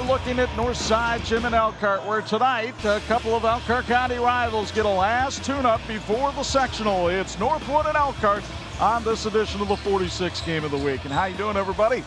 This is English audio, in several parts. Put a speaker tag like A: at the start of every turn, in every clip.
A: looking at Northside Gym in Elkhart, where tonight a couple of Elkhart County rivals get a last tune-up before the sectional. It's Northwood and Elkhart on this edition of the 46 game of the week. And how you doing, everybody?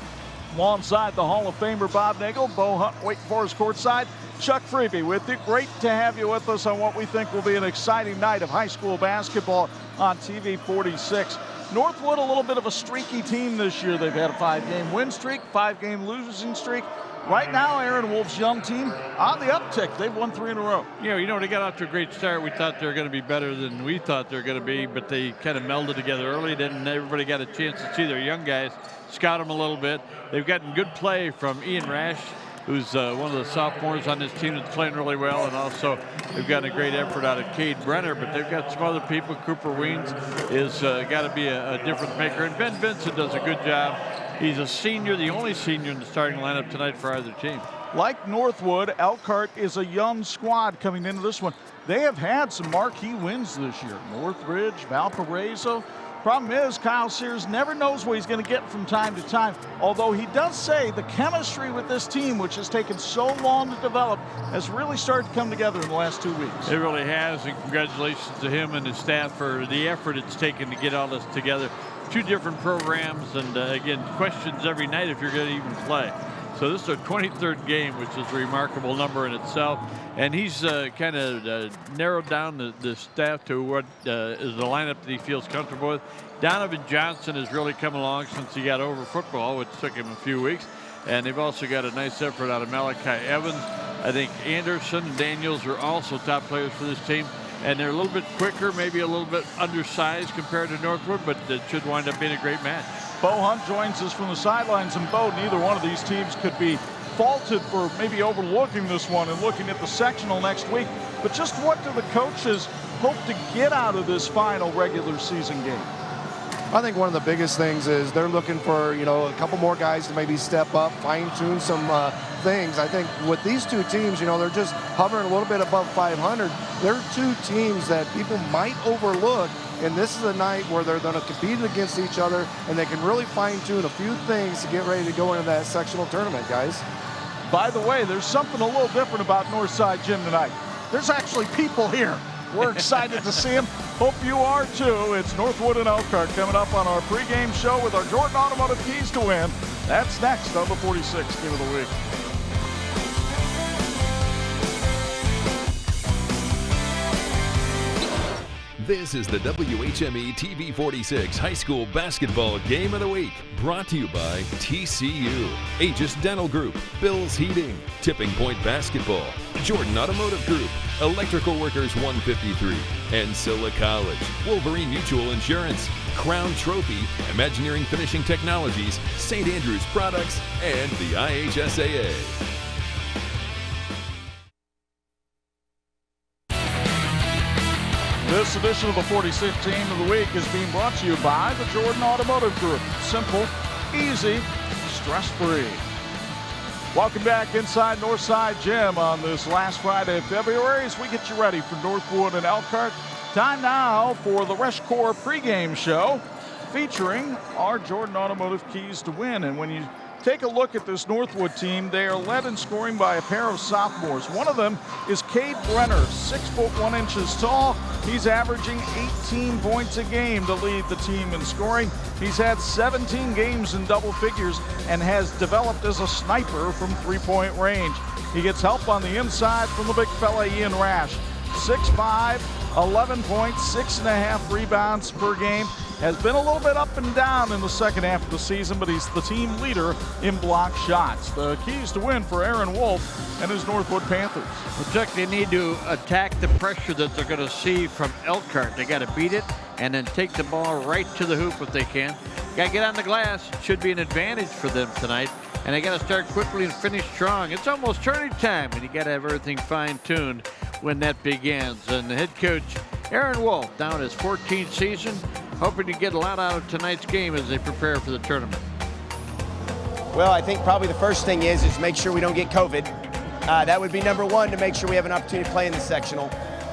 A: Alongside the Hall of Famer Bob Nagel, Bo Hunt, Wake Forest courtside, Chuck Freeby with you. Great to have you with us on what we think will be an exciting night of high school basketball on TV-46. Northwood, a little bit of a streaky team this year. They've had a 5-game win streak, 5-game losing streak. Right now, Aaron Wolf's young team on the uptick. They've won 3 in a row.
B: Yeah, you know, they got off to a great start. We thought they were going to be better than we thought they were going to be, but they kind of melded together early. Then everybody got a chance to see their young guys, scout them a little bit. They've gotten good play from Ian Rash, who's one of the sophomores on this team that's playing really well, and also they've gotten a great effort out of Cade Brenner, but they've got some other people. Cooper Weens is got to be a difference maker, and Ben Vincent does a good job. He's a senior, the only senior in the starting lineup tonight for either team. Like
A: Northwood, Elkhart is a young squad coming into this one. They have had some marquee wins this year. Northridge, Valparaiso. Problem is, Kyle Sears never knows what he's going to get from time to time, although he does say the chemistry with this team, which has taken so long to develop, has really started to come together in the last 2 weeks.
B: It really has, and congratulations to him and his staff for the effort it's taken to get all this together. 2 different programs, and again, questions every night if you're going to even play. So this is their 23rd game, which is a remarkable number in itself. And he's kind of narrowed down the staff to what is the lineup that he feels comfortable with. Donovan Johnson has really come along since he got over football, which took him a few weeks. And they've also got a nice effort out of Malachi Evans. I think Anderson and Daniels are also top players for this team. And they're a little bit quicker, maybe a little bit undersized compared to Northwood, but it should wind up being a great match.
A: Bo Hunt joins us from the sidelines, and Bo, neither one of these teams could be faulted for maybe overlooking this one and looking at the sectional next week. But just what do the coaches hope to get out of this final regular season game?
C: I think one of the biggest things is they're looking for, you know, a couple more guys to maybe step up, fine-tune some things. I think with these 2 teams, you know, they're just hovering a little bit above 500. They're 2 teams that people might overlook, and this is a night where they're going to compete against each other, and they can really fine-tune a few things to get ready to go into that sectional tournament, guys.
A: By the way, there's something a little different about Northside Gym tonight. There's actually people here. We're excited to see them. Hope you are too. It's Northwood and Elkhart coming up on our pregame show with our Jordan Automotive Keys to Win. That's next on the 46 Game of the Week.
D: This is the WHME TV-46 High School Basketball Game of the Week, brought to you by TCU, Aegis Dental Group, Bill's Heating, Tipping Point Basketball, Jordan Automotive Group, Electrical Workers 153, Ancilla College, Wolverine Mutual Insurance, Crown Trophy, Imagineering Finishing Technologies, St. Andrews Products, and the IHSAA.
A: This edition of the 46th Game of the Week is being brought to you by the Jordan Automotive Group. Simple, easy, stress-free. Welcome back inside Northside Gym on this last Friday of February as we get you ready for Northwood and Elkhart. Time now for the Rush Corps pregame show featuring our Jordan Automotive Keys to Win. And when you take a look at this Northwood team, they are led in scoring by a pair of sophomores. One of them is Cade Brenner, 6'1" tall. He's averaging 18 points a game to lead the team in scoring. He's had 17 games in double figures and has developed as a sniper from 3-point range. He gets help on the inside from the big fella Ian Rash. 6'5", 11 points, 6.5 rebounds per game. Has been a little bit up and down in the second half of the season, but he's the team leader in block shots. The keys to win for Aaron Wolf and his Northwood Panthers.
B: Well, Chuck, they need to attack the pressure that they're going to see from Elkhart. They got to beat it and then take the ball right to the hoop if they can. Got to get on the glass. Should be an advantage for them tonight. And they got to start quickly and finish strong. It's almost turning time, and you got to have everything fine-tuned when that begins. And the head coach, Aaron Wolf, down his 14th season, hoping to get a lot out of tonight's game as they prepare for the tournament.
E: Well, I think probably the first thing is make sure we don't get COVID. That would be number one, to make sure we have an opportunity to play in the sectional.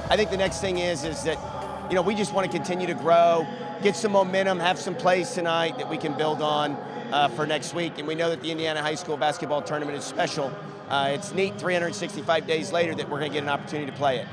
E: I think the next thing is that, you know, we just want to continue to grow, get some momentum, have some plays tonight that we can build on for next week. And we know that the Indiana High School basketball tournament is special it's neat 365 days later that we're going to get an opportunity to play it.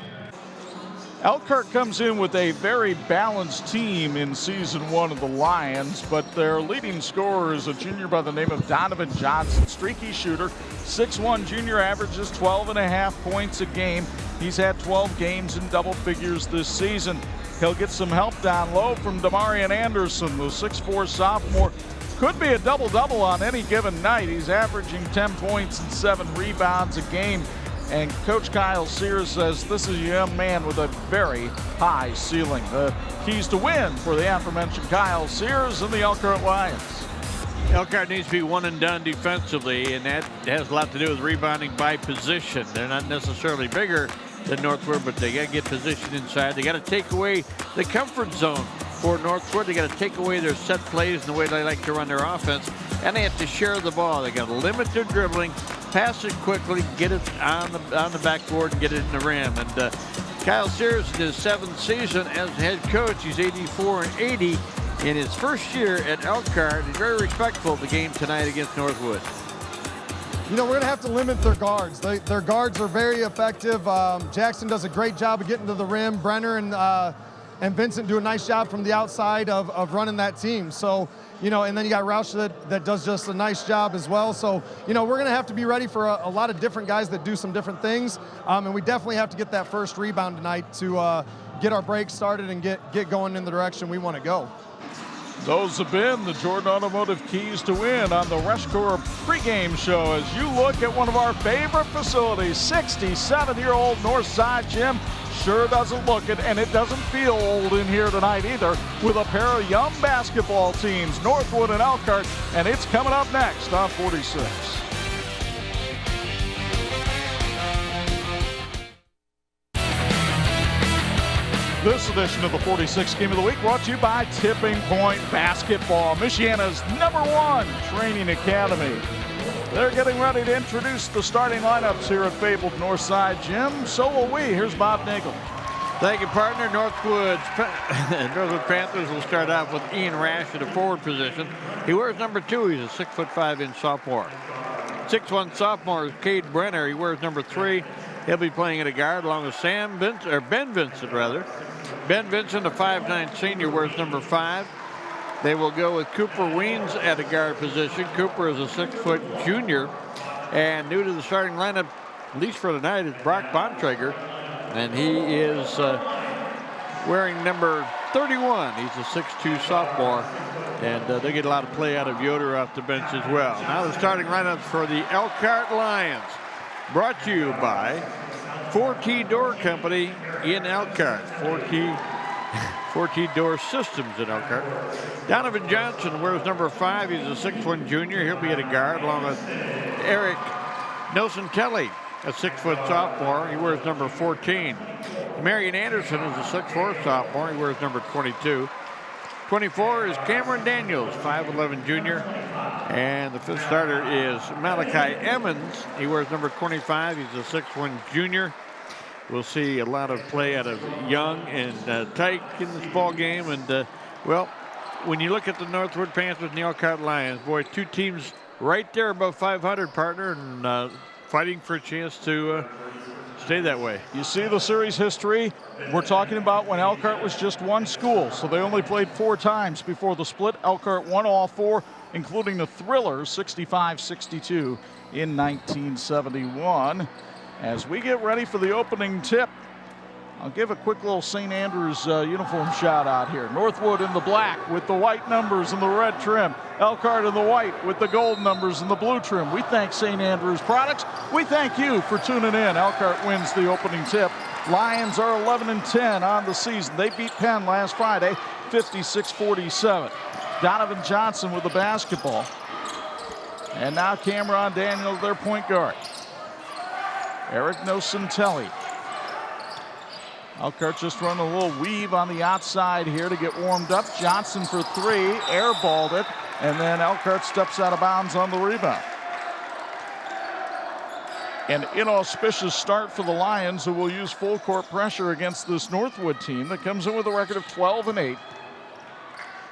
A: Elkhart comes in with a very balanced team in season 1 of the Lions, but their leading scorer is a junior by the name of Donovan Johnson, streaky shooter, 6'1", junior, averages 12.5 points a game. He's had 12 games in double figures this season. He'll get some help down low from Damarian Anderson, the 6'4" sophomore. Could be a double-double on any given night. He's averaging 10 points and 7 rebounds a game. And Coach Kyle Sears says this is a young man with a very high ceiling. The keys to win for the aforementioned Kyle Sears and the Elkhart Lions.
B: Elkhart needs to be one and done defensively, and that has a lot to do with rebounding by position. They're not necessarily bigger than Northwood, but they got to get position inside. They got to take away the comfort zone for Northwood. They got to take away their set plays and the way they like to run their offense, and they have to share the ball. They got to limit their dribbling, pass it quickly, get it on the backboard, and get it in the rim. And Kyle Sears, in his 7th season as head coach, he's 84-80 in his first year at Elkhart. He's very respectful of the game tonight against Northwood.
F: You know, we're going to have to limit their guards. Their guards are very effective. Jackson does a great job of getting to the rim. Brenner and Vincent do a nice job from the outside of running that team. So, you know, and then you got Roush that does just a nice job as well. So, you know, we're going to have to be ready for a lot of different guys that do some different things. And we definitely have to get that first rebound tonight to get our break started and get going in the direction we want to go.
A: Those have been the Jordan Automotive Keys to Win on the Rushcore pregame show as you look at one of our favorite facilities, 67-year-old Northside Gym. Sure doesn't look it, and it doesn't feel old in here tonight either, with a pair of young basketball teams, Northwood and Elkhart, and it's coming up next on 46. This edition of the 46 Game of the Week brought to you by Tipping Point Basketball, Michiana's #1 training academy. They're getting ready to introduce the starting lineups here at fabled Northside Gym. So will we. Here's Bob Nagel.
B: Thank you, partner. Northwood Panthers will start off with Ian Rash at a forward position. He wears number 2. He's a 6'5" sophomore. 6'1" sophomore is Cade Brenner. He wears number 3. He'll be playing at a guard along with Ben Vincent, rather. Ben Vincent, a 5'9" senior, wears number 5. They will go with Cooper Weens at a guard position. Cooper is a 6-foot junior. And new to the starting lineup, at least for tonight, is Brock Bontrager. And he is wearing number 31. He's a 6'2" sophomore. And they get a lot of play out of Yoder off the bench as well. Now the starting lineups for the Elkhart Lions. Brought to you by 4T Door Company in Elkhart. 4T Door Systems in Elkhart. Donovan Johnson wears number 5. He's a 6'1" junior. He'll be at a guard along with Eric Nelson Kelly, a 6-foot sophomore. He wears number 14. Marion Anderson is a 6'4" sophomore. He wears number 22. 24 is Cameron Daniels, 5'11" junior. And the 5th starter is Malachi Emmons. He wears number 25. He's a 6'1" junior. We'll see a lot of play out of Young and Tyke in this ball game. And, well, when you look at the Northwood Panthers and the Elkhart Lions, boy, 2 teams right there above 500, partner, and fighting for a chance to stay that way.
A: You see the series history. We're talking about when Elkhart was just one school, so they only played 4 times before the split. Elkhart won all 4, including the thriller 65-62 in 1971. As we get ready for the opening tip, I'll give a quick little St. Andrews uniform shout out here. Northwood in the black with the white numbers and the red trim. Elkhart in the white with the gold numbers and the blue trim. We thank St. Andrews Products. We thank you for tuning in. Elkhart wins the opening tip. Lions are 11-10 on the season. They beat Penn last Friday, 56-47. Donovan Johnson with the basketball. And now Cameron Daniels, their point guard. Eric Nocentelli. Elkhart just run a little weave on the outside here to get warmed up. Johnson for 3, airballed it, and then Elkhart steps out of bounds on the rebound. An inauspicious start for the Lions, who will use full court pressure against this Northwood team that comes in with a record of 12-8.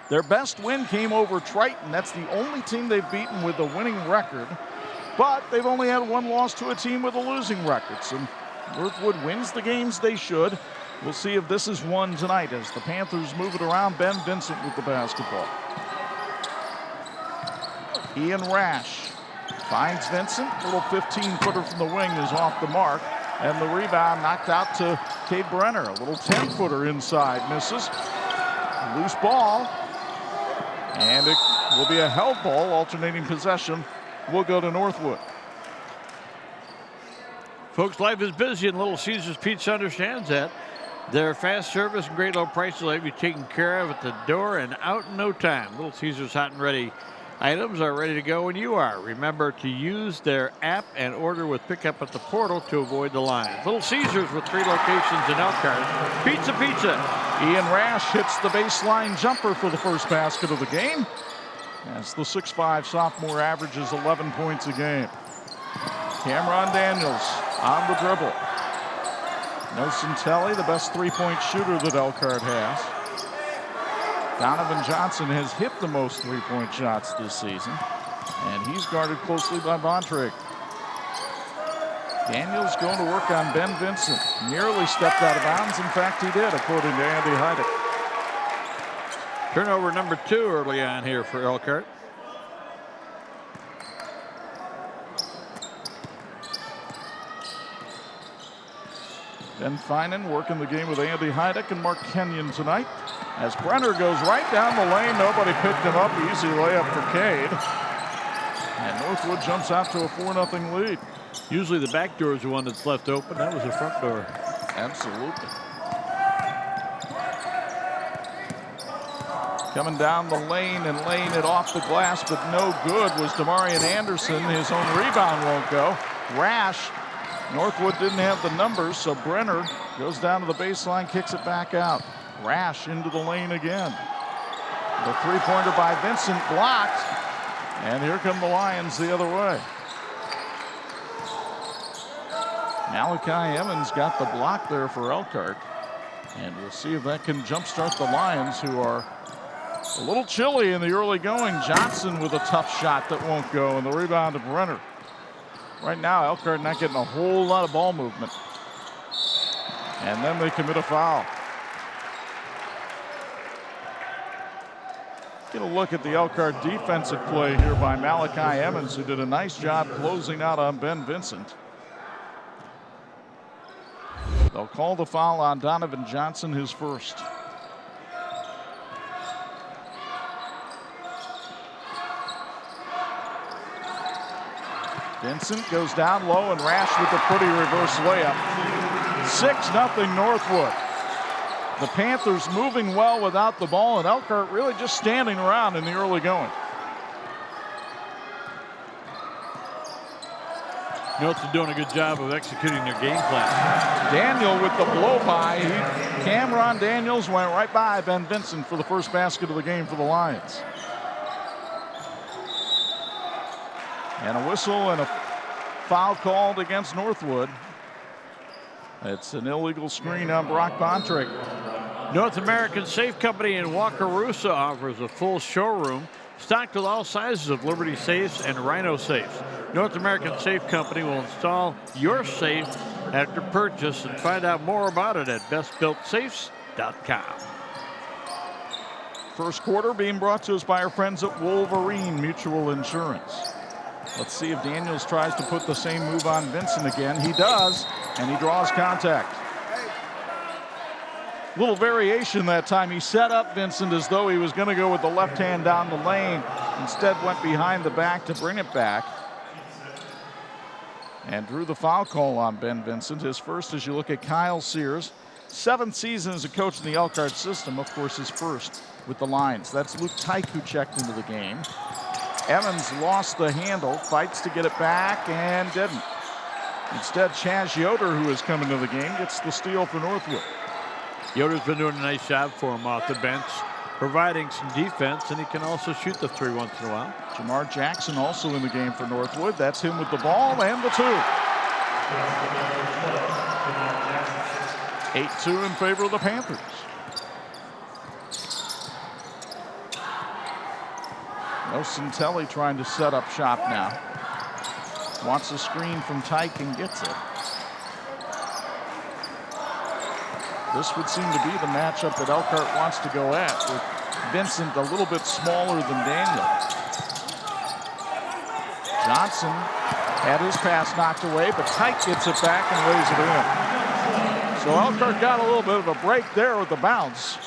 A: Their best win came over Triton. That's the only team they've beaten with a winning record. but they've only had one loss to a team with a losing record. So Northwood wins the games they should. We'll see if this is one tonight as the Panthers move it around. Ben Vincent with the basketball. Ian Rash finds Vincent. Little 15-footer from the wing is off the mark. And the rebound knocked out to Cade Brenner. A little 10-footer inside, misses. Loose ball. And it will be a held ball. Alternating possession will go to Northwood.
B: Folks, life is busy, and Little Caesars Pizza understands that. Their fast service and great low prices will have you taken care of at the door and out in no time. Little Caesars hot and ready items are ready to go when you are. Remember to use their app and order with pickup at the portal to avoid the lines. Little Caesars with 3 locations in Elkhart. Pizza, pizza.
A: Ian Rash hits the baseline jumper for the first basket of the game, as the 6'5" sophomore averages 11 points a game. Cameron Daniels on the dribble. Nocentelli, the best three-point shooter that Elkhart has. Donovan Johnson has hit the most three-point shots this season, and he's guarded closely by Bontrager. Daniels going to work on Ben Vincent. Nearly stepped out of bounds. In fact, he did, according to Andy Heidick.
B: Turnover number 2 early on here for Elkhart.
A: Ben Finan working the game with Andy Heidick and Mark Kenyon tonight. As Brenner goes right down the lane, nobody picked him up. Easy layup for Cade. And Northwood jumps out to a 4-0 lead.
B: Usually the back door is the one that's left open. That was the front door.
A: Absolutely. Coming down the lane and laying it off the glass, but no good was Demarion Anderson. His own rebound won't go. Rash. Northwood didn't have the numbers, so Brenner goes down to the baseline, kicks it back out. Rash into the lane again. The three-pointer by Vincent blocked, and here come the Lions the other way. Malachi Emmons got the block there for Elkhart, and we'll see if that can jumpstart the Lions, who are a little chilly in the early going. Johnson with a tough shot that won't go, and the rebound to Brenner. Right now, Elkhart not getting a whole lot of ball movement. And then they commit a foul. Get a look at the Elkhart defensive play here by Malachi Emmons, who did a nice job closing out on Ben Vincent. They'll call the foul on Donovan Johnson, his first. Vincent goes down low, and Rash with a pretty reverse layup. 6-0 Northwood. The Panthers moving well without the ball, and Elkhart really just standing around in the early going.
B: Notes are doing a good job of executing their game plan.
A: Daniel with the blow-by. Cameron Daniels went right by Ben Vincent for the first basket of the game for the Lions. And a whistle and a foul called against Northwood. It's an illegal screen on Brock Bontrager.
B: North American Safe Company in Wakarusa offers a full showroom stocked with all sizes of Liberty safes and Rhino safes. North American Safe Company will install your safe after purchase, and find out more about it at bestbuiltsafes.com.
A: First quarter being brought to us by our friends at Wolverine Mutual Insurance. Let's see if Daniels tries to put the same move on Vincent again. He does, and he draws contact. Little variation that time. He set up Vincent as though he was going to go with the left hand down the lane. Instead went behind the back to bring it back. And drew the foul call on Ben Vincent. His first, as you look at Kyle Sears. 7th season as a coach in the Elkhart system. Of course, his first with the Lions. That's Luke Tyke who checked into the game. Evans lost the handle, fights to get it back, and didn't. Instead, Chaz Yoder, who has come into the game, gets the steal for Northwood.
B: Yoder's been doing a nice job for him off the bench, providing some defense, and he can also shoot the three once in a while.
A: Jamar Jackson also in the game for Northwood. That's him with the ball and the 2. 8-2 in favor of the Panthers. Nocentelli trying to set up shop now. Wants a screen from Tyke and gets it. This would seem to be the matchup that Elkhart wants to go at, with Vincent a little bit smaller than Daniel. Johnson had his pass knocked away, but Tyke gets it back and lays it in. So Elkhart got a little bit of a break there with the bounce.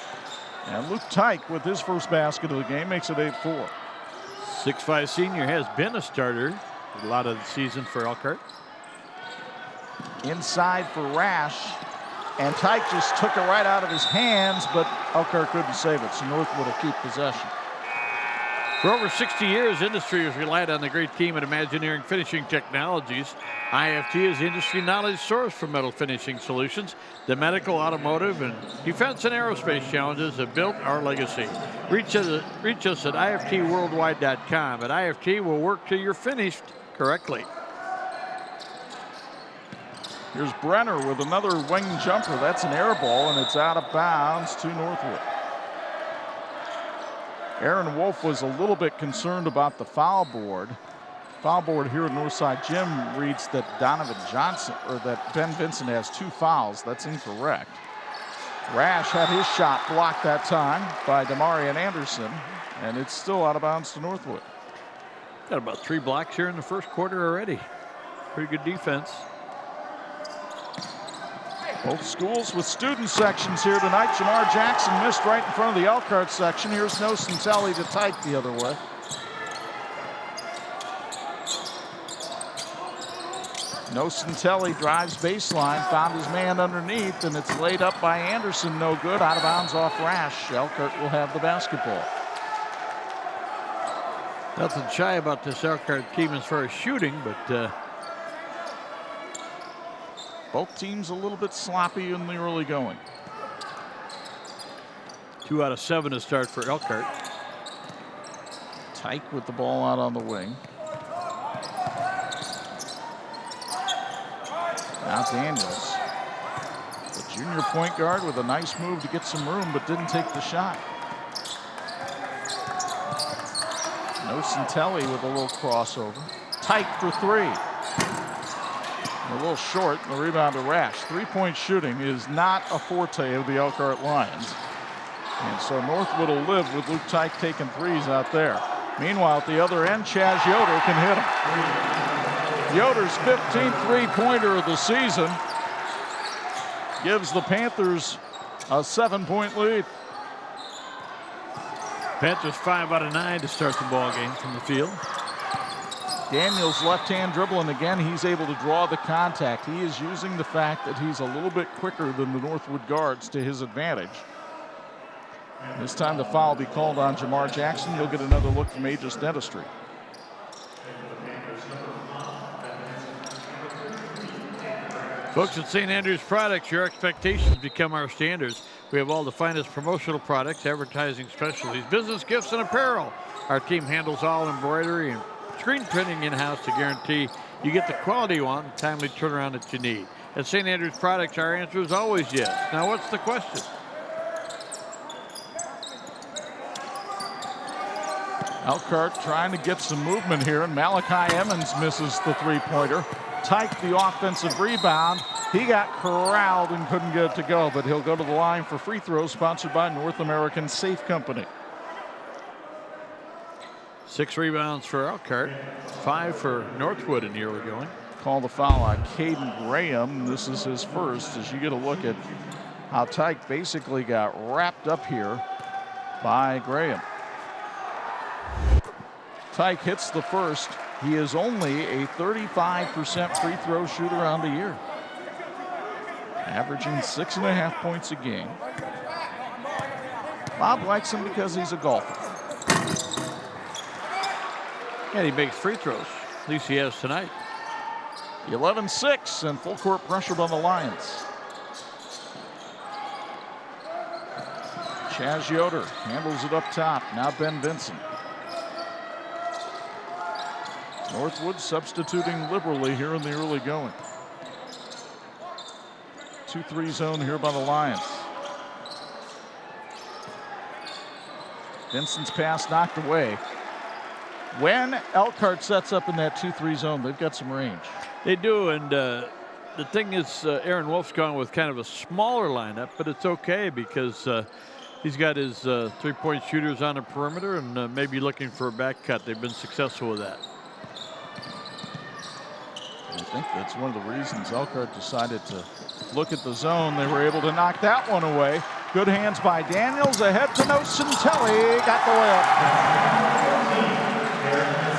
A: And Luke Tyke, with his first basket of the game, makes it 8-4.
B: 6'5" senior has been a starter a lot of the season for Elkhart.
A: Inside for Rash. And Tyke just took it right out of his hands, but Elkhart couldn't save it, so Northwood will keep possession.
B: For over 60 years, industry has relied on the great team at Imagineering Finishing Technologies. IFT is the industry knowledge source for metal finishing solutions. The medical, automotive, and defense and aerospace challenges have built our legacy. Reach us at IFTworldwide.com. At IFT, we'll work till you're finished correctly.
A: Here's Brenner with another wing jumper. That's an air ball, and it's out of bounds to Northwood. Aaron Wolf was a little bit concerned about the foul board. Foul board here at Northside Gym reads that Donovan Johnson, or that Ben Vincent has 2 fouls. That's incorrect. Rash had his shot blocked that time by Demarion Anderson, and it's still out of bounds to Northwood.
B: Got about 3 blocks here in the first quarter already. Pretty good defense.
A: Both schools with student sections here tonight. Jamar Jackson missed right in front of the Elkhart section. Here's Nocentelli to Tyke the other way. Nocentelli drives baseline, found his man underneath, and it's laid up by Anderson. No good. Out of bounds off Rash. Elkhart will have the basketball.
B: Nothing shy about this Elkhart team as far as shooting, but
A: both teams a little bit sloppy in the early going.
B: 2 out of 7 to start for Elkhart.
A: Tyke with the ball out on the wing. Now Daniels, the junior point guard, with a nice move to get some room, but didn't take the shot. Nocentelli with a little crossover. Tyke for 3. A little short, the rebound to Rash. 3-point shooting is not a forte of the Elkhart Lions. And so Northwood will live with Luke Tyke taking 3s out there. Meanwhile, at the other end, Chaz Yoder can hit him. Yoder's 15th three-pointer of the season gives the Panthers a 7-point lead.
B: Panthers 5 out of 9 to start the ball game from the field.
A: Daniels left hand dribbling again. He's able to draw the contact. He is using the fact that he's a little bit quicker than the Northwood guards to his advantage. This time the foul will be called on Jamar Jackson. He'll get another look from Aegis Dentistry.
B: Folks at St. Andrews Products, your expectations become our standards. We have all the finest promotional products, advertising specialties, business gifts, and apparel. Our team handles all embroidery and screen printing in-house to guarantee you get the quality you want and timely turnaround that you need. At St. Andrews Products, our answer is always yes. Now, what's the question?
A: Elkhart trying to get some movement here, and Malachi Emmons misses the 3-pointer. Tyke the offensive rebound. He got corralled and couldn't get it to go, but he'll go to the line for free throws, sponsored by North American Safe Company.
B: 6 rebounds for Elkhart, 5 for Northwood in the early going.
A: Call the foul on Caden Graham. This is his first, as you get a look at how Tyke basically got wrapped up here by Graham. Tyke hits the first. He is only a 35% free throw shooter on the year, averaging 6.5 points a game. Bob likes him because he's a golfer.
B: And he makes free throws. At least he has tonight.
A: 11-6 and full court pressure on the Lions. Chaz Yoder handles it up top. Now Ben Vincent. Northwood substituting liberally here in the early going. 2-3 zone here by the Lions. Vincent's pass knocked away. When Elkhart sets up in that 2-3 zone, they've got some range.
B: They do, and the thing is, Aaron Wolf's gone with kind of a smaller lineup, but it's okay because he's got his 3-point shooters on the perimeter and maybe looking for a back cut. They've been successful with that.
A: I think that's one of the reasons Elkhart decided to look at the zone. They were able to knock that one away. Good hands by Daniels. Ahead to Nocentelli. Got the layup.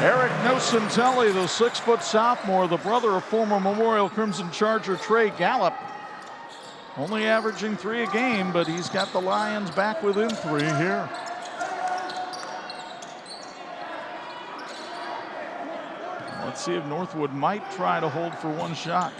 A: Eric Nocentelli, the 6-foot sophomore, the brother of former Memorial Crimson Charger Trey Gallup. Only averaging 3 a game, but he's got the Lions back within 3 here. Let's see if Northwood might try to hold for one shot.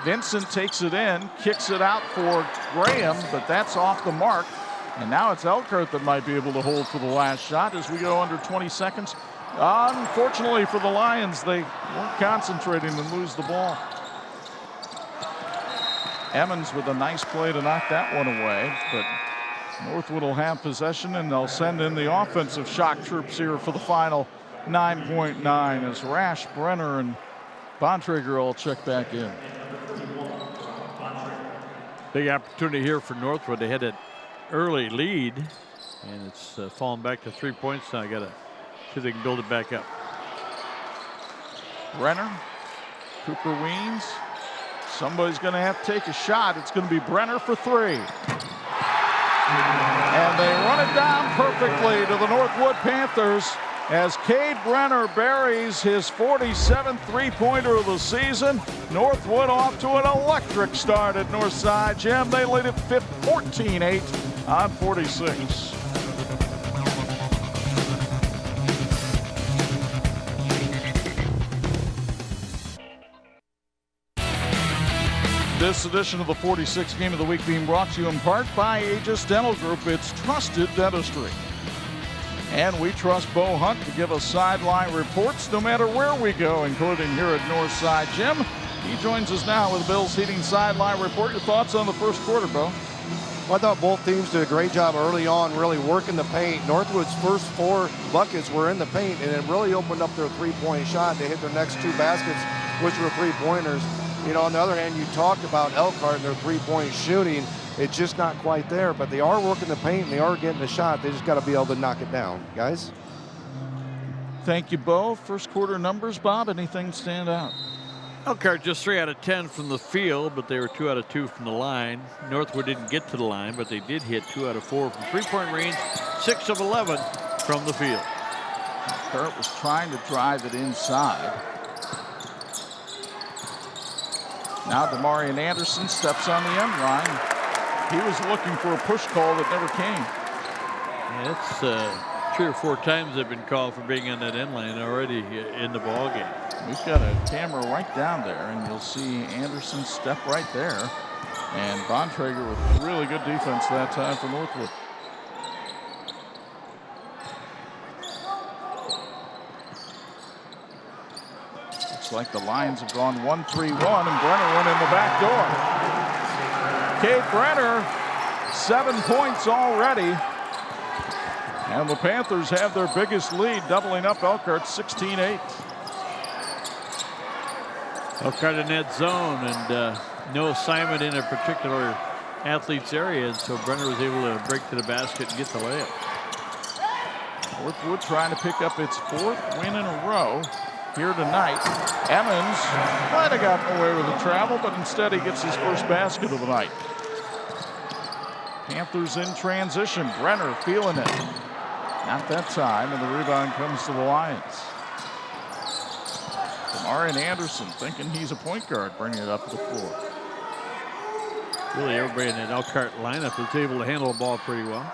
A: Vincent takes it in, kicks it out for Graham, but that's off the mark. And now it's Elkhart that might be able to hold for the last shot as we go under 20 seconds. Unfortunately for the Lions, they weren't concentrating and lose the ball. Emmons with a nice play to knock that one away, but Northwood will have possession and they'll send in the offensive shock troops here for the final 9.9 as Rash, Brenner, and Bontrager all check back in.
B: Big opportunity here for Northwood. They had an early lead, and it's fallen back to 3 points now. I got to see if they can build it back up.
A: Brenner, Cooper Weens. Somebody's going to have to take a shot. It's going to be Brenner for 3. And they run it down perfectly to the Northwood Panthers as Cade Brenner buries his 47th three-pointer of the season. Northwood off to an electric start at Northside Gym. They lead it 14-8 on 46. This edition of the 46 Game of the Week being brought to you in part by Aegis Dental Group. It's trusted dentistry. And we trust Bo Hunt to give us sideline reports no matter where we go, including here at Northside Gym. He joins us now with the Bills Heating sideline report. Your thoughts on the first quarter, Bo?
C: Well, I thought both teams did a great job early on, really working the paint. Northwood's first 4 buckets were in the paint, and it really opened up their three-point shot. They hit their next 2 baskets, which were three-pointers. You know, on the other hand, you talked about Elkhart and their three-point shooting. It's just not quite there, but they are working the paint and they are getting a shot. They just got to be able to knock it down, guys.
A: Thank you, Bo. First quarter numbers, Bob, anything stand out?
B: Elkhart just 3 out of 10 from the field, but they were 2 out of 2 from the line. Northwood didn't get to the line, but they did hit 2 out of 4 from three-point range, 6 of 11 from the field.
A: Elkhart was trying to drive it inside. Now Demarion Anderson steps on the end line. He was looking for a push call that never came.
B: Yeah, it's 3 or 4 times they've been called for being on that end line already in the ball game.
A: We've got a camera right down there, and you'll see Anderson step right there. And Bontrager with really good defense that time for Northwood. Looks like the Lions have gone 1-3-1, and Brenner went in the back door. Cade Brenner, 7 points already. And the Panthers have their biggest lead, doubling up Elkhart 16-8.
B: Elkhart in that zone, and no assignment in a particular athlete's area, and so Brenner was able to break to the basket and get the layup.
A: Northwood trying to pick up its 4th win in a row here tonight. Emmons might have gotten away with the travel, but instead he gets his first basket of the night. Panthers in transition. Brenner feeling it. Not that time, and the rebound comes to the Lions. Demarion Anderson thinking he's a point guard, bringing it up to the floor.
B: Really, everybody in that Elkhart lineup is able to handle the ball pretty well.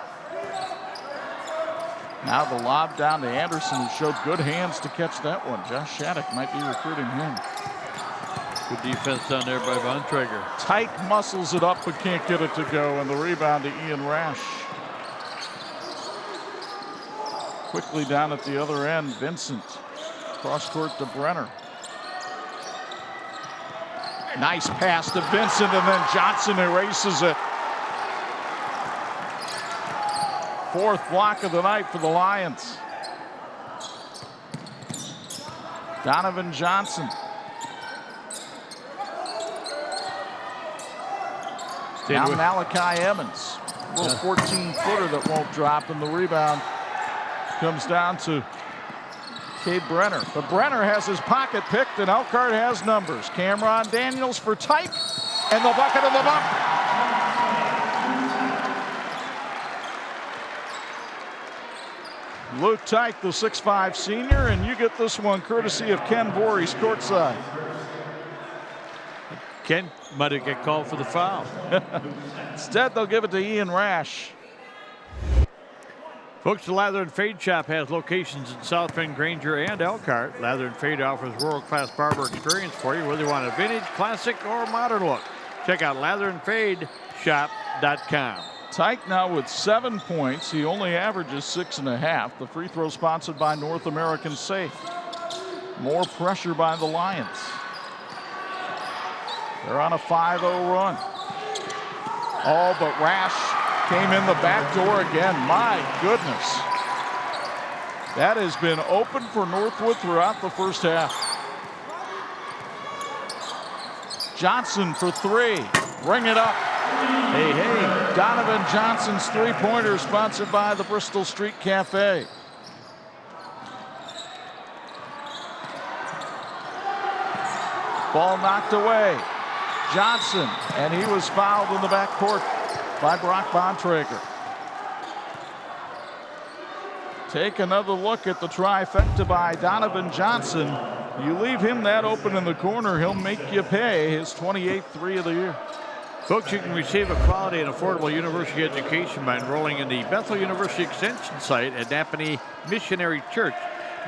A: Now the lob down to Anderson, who showed good hands to catch that one. Josh Shattuck might be recruiting him.
B: Good defense down there by Bontrager.
A: Tight muscles it up, but can't get it to go, and the rebound to Ian Rash. Quickly down at the other end, Vincent. Cross court to Brenner. Nice pass to Vincent, and then Johnson erases it. Fourth block of the night for the Lions. Donovan Johnson. Now Malachi Emmons. A little 14-footer that won't drop, and the rebound comes down to Cade Brenner. But Brenner has his pocket picked, and Elkhart has numbers. Cameron Daniels for Tyke, and the bucket of the bump. Luke Tyke, the 6'5" senior, and you get this one courtesy of Ken Voorhees courtside.
B: Ken might have got called for the foul.
A: Instead, they'll give it to Ian Rash.
B: Folks, the Lather and Fade Shop has locations in South Bend, Granger, and Elkhart. Lather and Fade offers world-class barber experience for you, whether you want a vintage, classic, or modern look. Check out latherandfadeshop.com.
A: Tyke now with 7 points. He only averages 6.5. The free throw sponsored by North American Safe. More pressure by the Lions. They're on a 5-0 run. Oh, but Rash came in the back door again. My goodness. That has been open for Northwood throughout the first half. Johnson for three. Bring it up. Hey, hey. Donovan Johnson's three-pointer sponsored by the Bristol Street Cafe. Ball knocked away. Johnson, and he was fouled in the backcourt by Brock Bontrager. Take another look at the trifecta by Donovan Johnson. You leave him that open in the corner, he'll make you pay his 28th three of the year.
B: Folks, you can receive a quality and affordable university education by enrolling in the Bethel University Extension site at Napanee Missionary Church.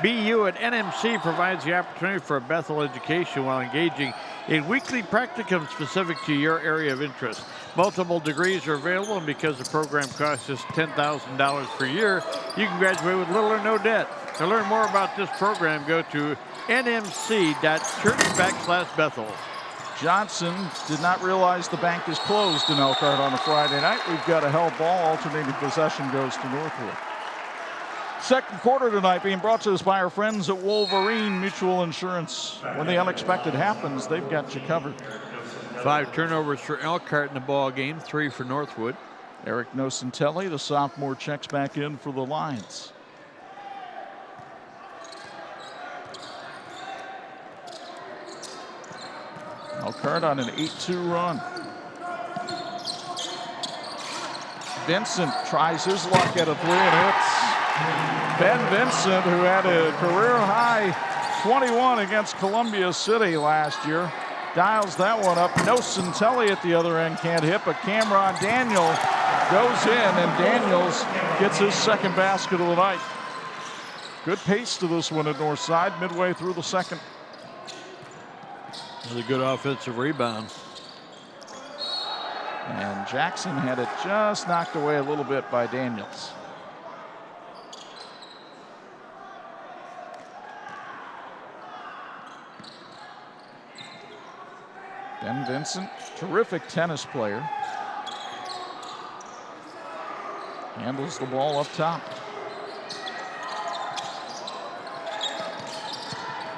B: BU at NMC provides the opportunity for a Bethel education while engaging in weekly practicum specific to your area of interest. Multiple degrees are available, and because the program costs just $10,000 per year, you can graduate with little or no debt. To learn more about this program, go to nmc.church/Bethel.
A: Johnson did not realize the bank is closed in Elkhart on a Friday night. We've got a held ball. Alternating possession goes to Northwood. Second quarter tonight being brought to us by our friends at Wolverine Mutual Insurance. When the unexpected happens, they've got you covered.
B: 5 turnovers for Elkhart in the ball game, 3 for Northwood.
A: Eric Nocentelli, the sophomore, checks back in for the Lions. Elkhart on an 8-2 run. Vincent tries his luck at a three and hits. Ben Vincent, who had a career-high 21 against Columbia City last year, dials that one up. Nocentelli at the other end can't hit, but Cameron Daniel goes in, and Daniels gets his second basket of the night. Good pace to this one at Northside, midway through the second.
B: Another good offensive rebound.
A: And Jackson had it just knocked away a little bit by Daniels. Ben Vincent, terrific tennis player. Handles the ball up top.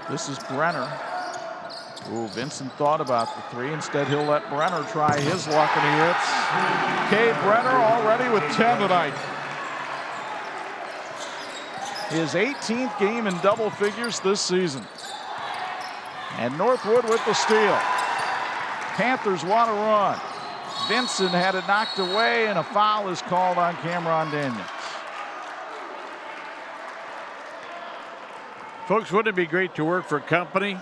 A: This is Brenner. Ooh, Vincent thought about the three. Instead, he'll let Brenner try his luck, and he hits. Cade Brenner already with 10 tonight. His 18th game in double figures this season. And Northwood with the steal. Panthers want to run. Vincent had it knocked away, and a foul is called on Cameron Daniels.
B: Folks, wouldn't it be great to work for a company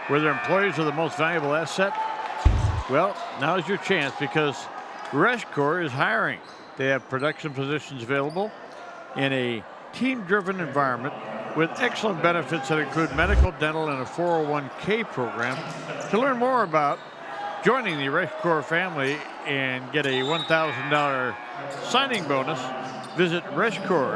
B: where their employees are the most valuable asset? Well, now's your chance, because Reshcore is hiring. They have production positions available in a team-driven environment with excellent benefits that include medical, dental, and a 401k program. To learn more about joining the Reshcore family and get a $1,000 signing bonus, visit Reshcore,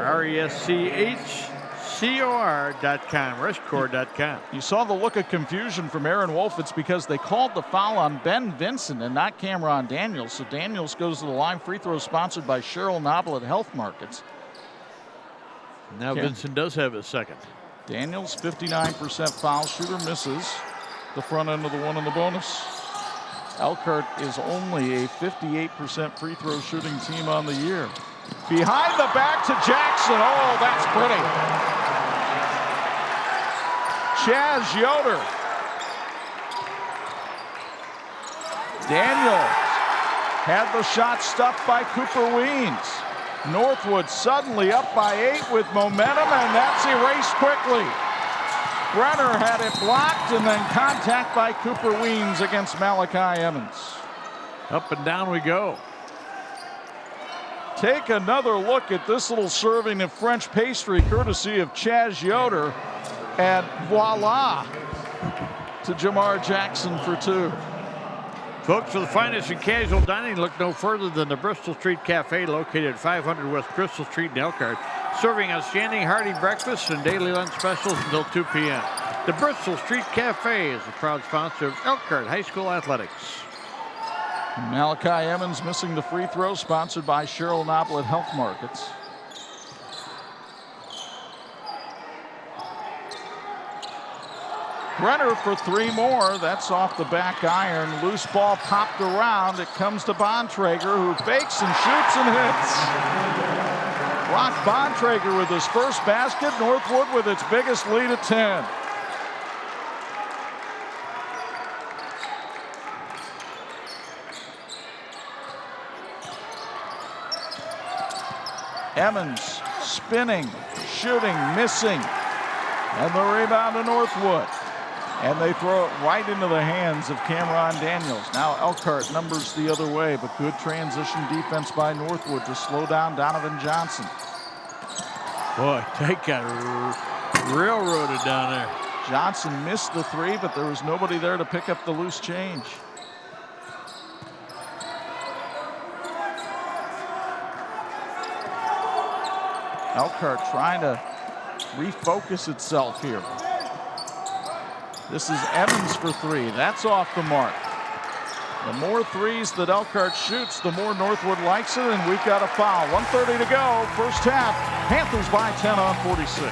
B: rushcore.com, rushcore.com.
A: You saw the look of confusion from Aaron Wolf. It's because they called the foul on Ben Vincent and not Cameron Daniels. So Daniels goes to the line. Free throw sponsored by Cheryl Nobble at Health Markets.
B: Now Vincent does have his second.
A: Daniels, 59% foul shooter, misses the front end of the one in the bonus. Elkhart is only a 58% free throw shooting team on the year. Behind the back to Jackson. Oh, that's pretty. Chaz Yoder. Daniels had the shot stuffed by Cooper Weens. Northwood suddenly up by 8 with momentum, and that's erased quickly. Brenner had it blocked, and then contact by Cooper Weens against Malachi Emmons.
B: Up and down we go.
A: Take another look at this little serving of French pastry courtesy of Chaz Yoder, and voila to Jamar Jackson for 2.
B: Folks, for the finest in casual dining, look no further than the Bristol Street Cafe, located at 500 West Bristol Street in Elkhart, serving outstanding hearty breakfasts and daily lunch specials until 2 p.m. The Bristol Street Cafe is a proud sponsor of Elkhart High School Athletics.
A: Malachi Emmons missing the free throw, sponsored by Cheryl Nobble at Health Markets. Brenner for 3 more. That's off the back iron. Loose ball popped around. It comes to Bontrager, who fakes and shoots and hits. Brock Bontrager with his first basket. Northwood with its biggest lead at 10. Emmons spinning, shooting, missing. And the rebound to Northwood. And they throw it right into the hands of Cameron Daniels. Now Elkhart numbers the other way, but good transition defense by Northwood to slow down Donovan Johnson.
B: Boy, they got railroaded down there.
A: Johnson missed the 3, but there was nobody there to pick up the loose change. Elkhart trying to refocus itself here. This is Emmons for 3. That's off the mark. The more threes that Elkhart shoots, the more Northwood likes it, and we've got a foul. 1:30 to go, first half. Panthers by 10 on 46.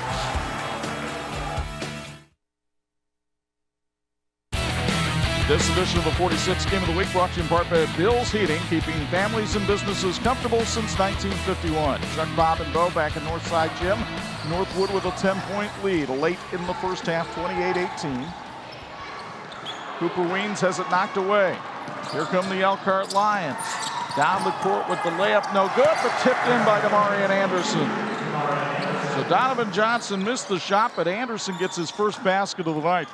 A: This edition of the 46 Game of the Week brought to you in part by Bill's Heating, keeping families and businesses comfortable since 1951. Chuck, Bob, and Bo back at Northside Gym. Northwood with a 10-point lead late in the first half, 28-18. Cooper Weens has it knocked away. Here come the Elkhart Lions. Down the court with the layup, no good, but tipped in by Demarion Anderson. So Donovan Johnson missed the shot, but Anderson gets his first basket of the night.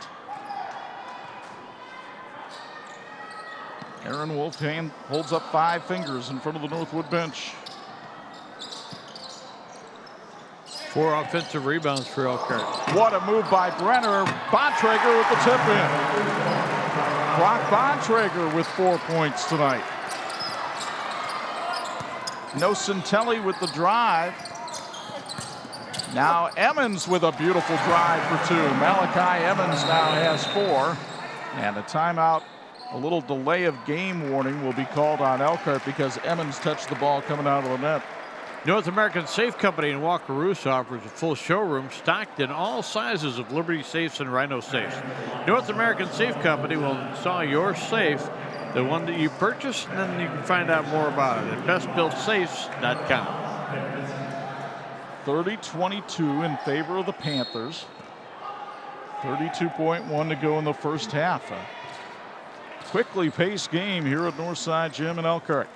A: Aaron Wolf holds up 5 fingers in front of the Northwood bench.
B: 4 offensive rebounds for Elkhart.
A: What a move by Brenner. Bontrager with the tip in. Brock Bontrager with 4 points tonight. Nocentelli with the drive. Now Emmons with a beautiful drive for 2. Malachi Emmons now has 4. And a timeout, a little delay of game warning will be called on Elkhart because Emmons touched the ball coming out of the net.
B: North American Safe Company in Wakarusa offers a full showroom stocked in all sizes of Liberty safes and Rhino safes. North American Safe Company will install your safe, the one that you purchased, and then you can find out more about it at bestbuiltsafes.com.
A: 30-22 in favor of the Panthers. 32.1 to go in the first half. A quickly paced game here at Northside Gym in Elkhart.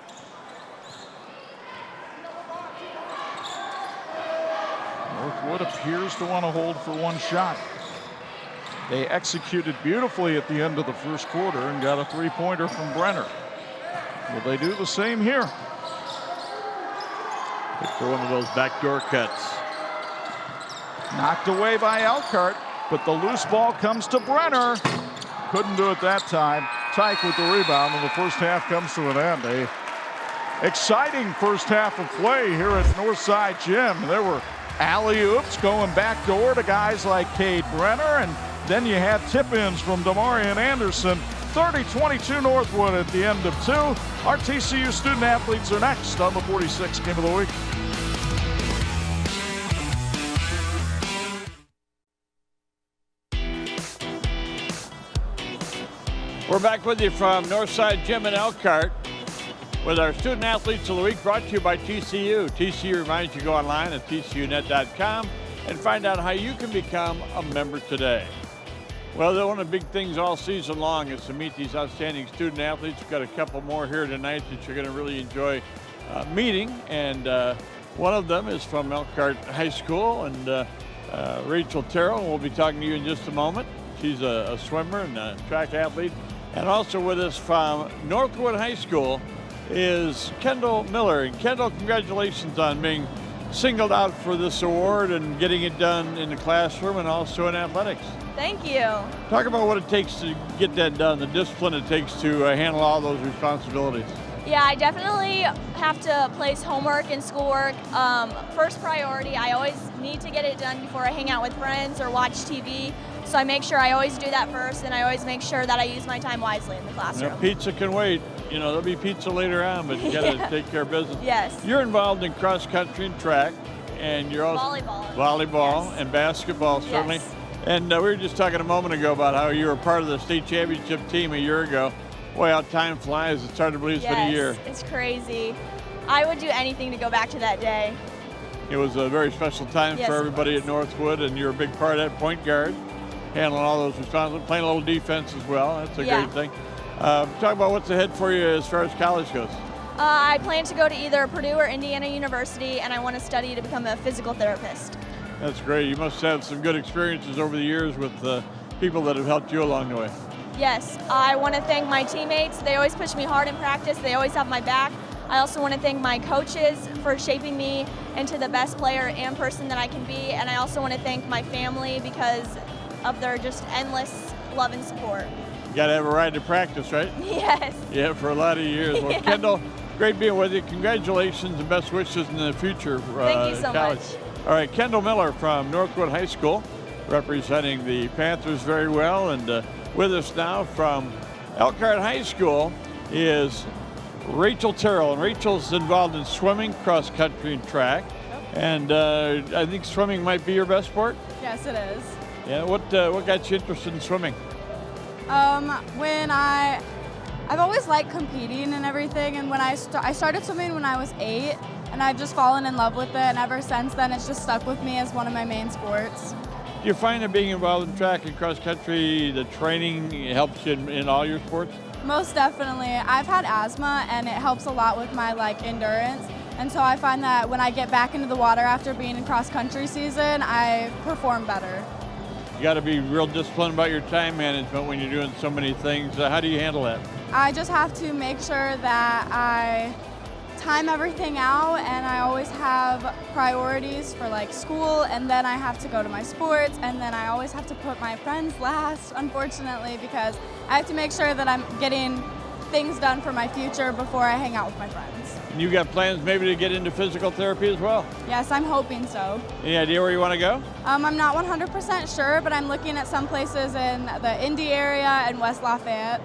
A: Northwood appears to want to hold for 1 shot. They executed beautifully at the end of the first quarter and got a 3-pointer from Brenner. Will they do the same here?
B: Look for one of those backdoor cuts.
A: Knocked away by Elkhart, but the loose ball comes to Brenner. Couldn't do it that time. Tyke with the rebound, and the first half comes to an end. A exciting first half of play here at Northside Gym. There were Alley-oops going back door to guys like Cade Brenner, and then you had tip-ins from Demarion Anderson. 30-22 Northwood at the end of 2. Our TCU student athletes are next on the 46 Game of the Week.
B: We're back with you from Northside Gym in Elkhart with our Student Athletes of the Week, brought to you by TCU. TCU reminds you to go online at tcunet.com and find out how you can become a member today. Well, one of the big things all season long is to meet these outstanding student athletes. We've got a couple more here tonight that you're going to really enjoy meeting, and one of them is from Elkhart High School, and Rachel Terrell. We'll be talking to you in just a moment. She's a swimmer and a track athlete. And also with us from Northwood High School is Kendall Miller. And Kendall, congratulations on being singled out for this award and getting it done in the classroom and also in athletics.
G: Thank you.
B: Talk about what it takes to get that done, the discipline it takes to handle all those responsibilities.
G: Yeah, I definitely have to place homework and schoolwork first priority. I always need to get it done before I hang out with friends or watch TV. So I make sure I always do that first, and I always make sure that I use my time wisely in the classroom.
B: Pizza can wait. You know, there'll be pizza later on, but you got to take care of business.
G: Yes.
B: You're involved in cross country and track, and you're also volleyball
G: yes.
B: and basketball, certainly.
G: Yes.
B: And we were just talking a moment ago about how you were part of the state championship team a year ago. Boy, how time flies. It's hard to believe it's been a year.
G: It's crazy. I would do anything to go back to that day.
B: It was a very special time for everybody at Northwood, and you're a big part of that, point guard, handling all those responsibilities, playing a little defense as well. That's a great thing. Talk about what's ahead for you as far as college goes.
G: I plan to go to either Purdue or Indiana University, and I want to study to become a physical therapist.
B: That's great. You must have some good experiences over the years with people that have helped you along the way.
G: Yes, I want to thank my teammates. They always push me hard in practice. They always have my back. I also want to thank my coaches for shaping me into the best player and person that I can be. And I also want to thank my family because of their just endless love and support.
B: You got to have a ride to practice, right?
G: Yes.
B: Yeah, for a lot of years. Well,
G: Yeah.
B: Kendall, great being with you. Congratulations and best wishes in the future for
G: Thank you so
B: college.
G: much.
B: All right, Kendall Miller from Northwood High School, representing the Panthers very well. And with us now from Elkhart High School is Rachel Terrell. And Rachel's involved in swimming, cross country, and track. And I think swimming might be your best sport?
H: Yes, it is.
B: Yeah, what got you interested in swimming?
H: I've always liked competing and everything, and when I started swimming when I was 8, and I've just fallen in love with it, and ever since then it's just stuck with me as one of my main sports.
B: Do you find that being involved in track and cross country, the training helps you in all your sports?
H: Most definitely. I've had asthma, and it helps a lot with my endurance, and so I find that when I get back into the water after being in cross country season, I perform better.
B: You got to be real disciplined about your time management when you're doing so many things. How do you handle that?
H: I just have to make sure that I time everything out, and I always have priorities for school, and then I have to go to my sports, and then I always have to put my friends last, unfortunately, because I have to make sure that I'm getting things done for my future before I hang out with my friends.
B: And you got plans maybe to get into physical therapy as well?
H: Yes, I'm hoping so.
B: Any idea where you want to go?
H: I'm not 100% sure, but I'm looking at some places in the Indy area and West Lafayette.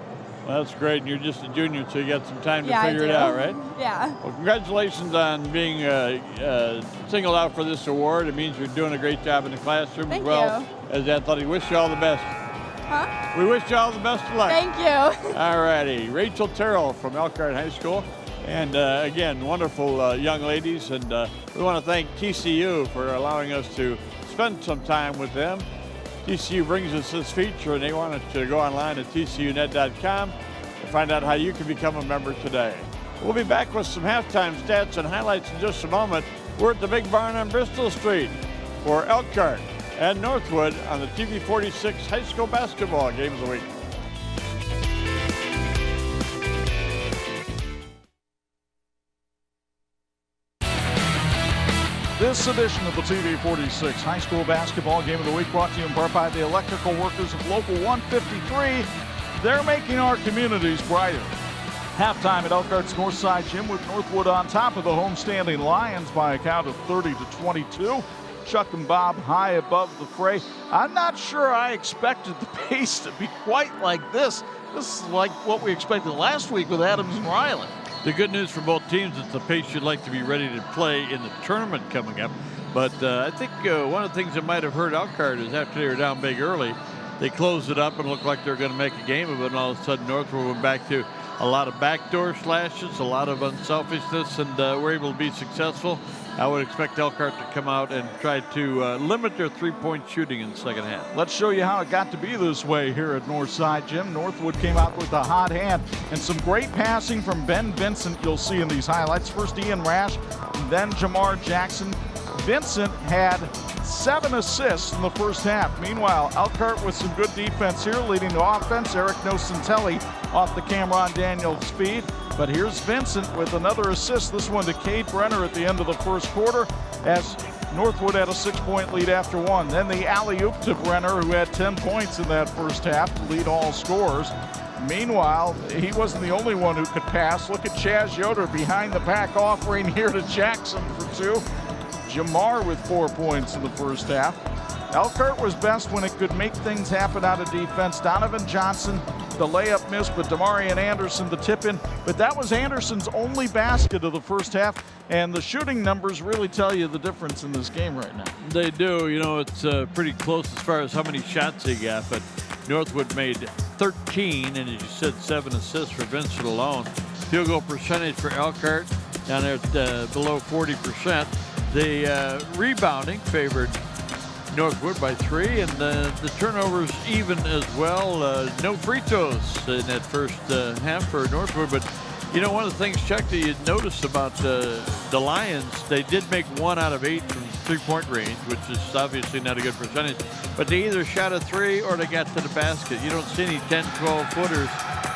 B: Well, that's great, and you're just a junior, so you got some time to figure
H: I do.
B: it out, right?
H: Yeah.
B: Well, congratulations on being singled out for this award. It means you're doing a great job in the classroom
H: Thank
B: as well
H: you.
B: as athletic. We wish you all the best.
H: Huh?
B: We wish you all the best of luck.
H: Thank you.
B: All righty. Rachel Terrell from Elkhart High School. And again, wonderful young ladies. And we want to thank TCU for allowing us to spend some time with them. TCU brings us this feature, and they want us to go online at tcunet.com and find out how you can become a member today. We'll be back with some halftime stats and highlights in just a moment. We're at the Big Barn on Bristol Street for Elkhart and Northwood on the TV-46 High School Basketball Game of the Week.
A: This edition of the TV-46 High School Basketball Game of the Week brought to you in part by the electrical workers of Local 153. They're making our communities brighter. Halftime at Elkhart's Northside Gym with Northwood on top of the homestanding Lions by a count of 30-22. Chuck and Bob high above the fray. I'm not sure I expected the pace to be quite like this. This is like what we expected last week with Adams and Riley.
B: The good news for both teams is the pace you'd like to be ready to play in the tournament coming up. But I think one of the things that might have hurt Elkhart is after they were down big early, they closed it up and looked like they were going to make a game of it, and all of a sudden Northwood went back to a lot of backdoor slashes, a lot of unselfishness, and were able to be successful. I would expect Elkhart to come out and try to limit their three-point shooting in the second half.
A: Let's show you how it got to be this way here at Northside Gym. Northwood came out with a hot hand and some great passing from Ben Vincent you'll see in these highlights. First Ian Rash, then Jamar Jackson. Vincent had 7 assists in the first half. Meanwhile, Elkhart with some good defense here, leading to offense. Eric Nocentelli off the camera on Daniel's feed. But here's Vincent with another assist, this one to Cade Brenner at the end of the first quarter, as Northwood had a 6-point lead after one. Then the alley-oop to Brenner, who had 10 points in that first half to lead all scorers. Meanwhile, he wasn't the only one who could pass. Look at Chaz Yoder behind the back offering here to Jackson for 2. Jamar with 4 points in the first half. Elkhart was best when it could make things happen out of defense. Donovan Johnson, the layup miss, but Demarion Anderson, the tip-in. But that was Anderson's only basket of the first half, and the shooting numbers really tell you the difference in this game right now.
B: They do. You know, it's pretty close as far as how many shots they got, but Northwood made 13, and as you said, 7 assists for Vincent alone. Field goal percentage for Elkhart down there at below 40%. The rebounding favored Northwood by 3, and the turnovers even as well. No free throws in that first half for Northwood, but you know, one of the things, Chuck, that you noticed about the Lions, they did make 1 out of 8 from three-point range, which is obviously not a good percentage, but they either shot a 3 or they got to the basket. You don't see any 10, 12 footers,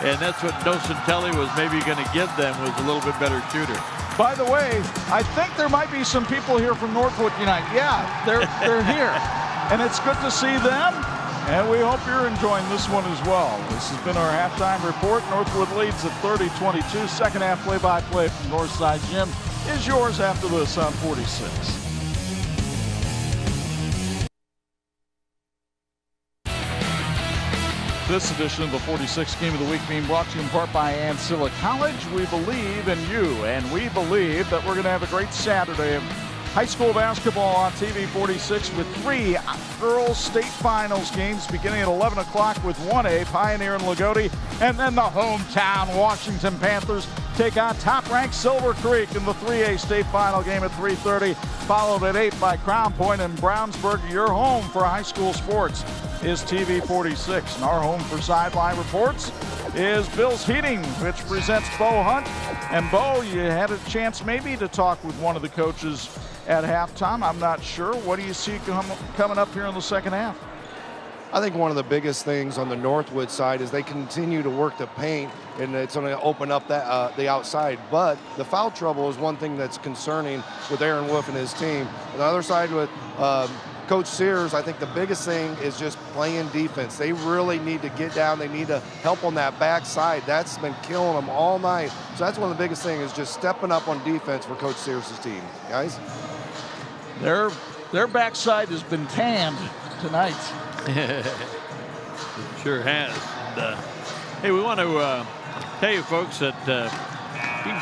B: and that's what Nocentelli was maybe going to give them, was a little bit better shooter.
A: By the way, I think there might be some people here from Northwood tonight. Yeah, they're here. And it's good to see them. And we hope you're enjoying this one as well. This has been our halftime report. Northwood leads at 30-22. Second half play-by-play from Northside Gym is yours after this on 46. This edition of the 46 Game of the Week being brought to you in part by Ancilla College. We believe in you, and we believe that we're going to have a great Saturday of high school basketball on TV-46 with 3 girls state finals games beginning at 11 o'clock with 1A, Pioneer and Lagodi, and then the hometown Washington Panthers take on top-ranked Silver Creek in the 3A state final game at 3:30, followed at 8 by Crown Point and Brownsburg. Your home for high school sports is TV-46, and our home for sideline reports is Bill's Heating, which presents Bo Hunt. And Bo, you had a chance maybe to talk with one of the coaches at halftime. I'm not sure. What do you see coming up here in the second half?
C: I think one of the biggest things on the Northwood side is they continue to work the paint, and it's going to open up that the outside. But the foul trouble is one thing that's concerning with Aaron Wolf and his team. On the other side with Coach Sears, I think the biggest thing is just playing defense. They really need to get down. They need to help on that backside. That's been killing them all night. So that's one of the biggest things, is just stepping up on defense for Coach Sears' team. Guys?
A: Their backside has been tanned tonight.
B: It sure has. And, hey, we want to tell you folks that you can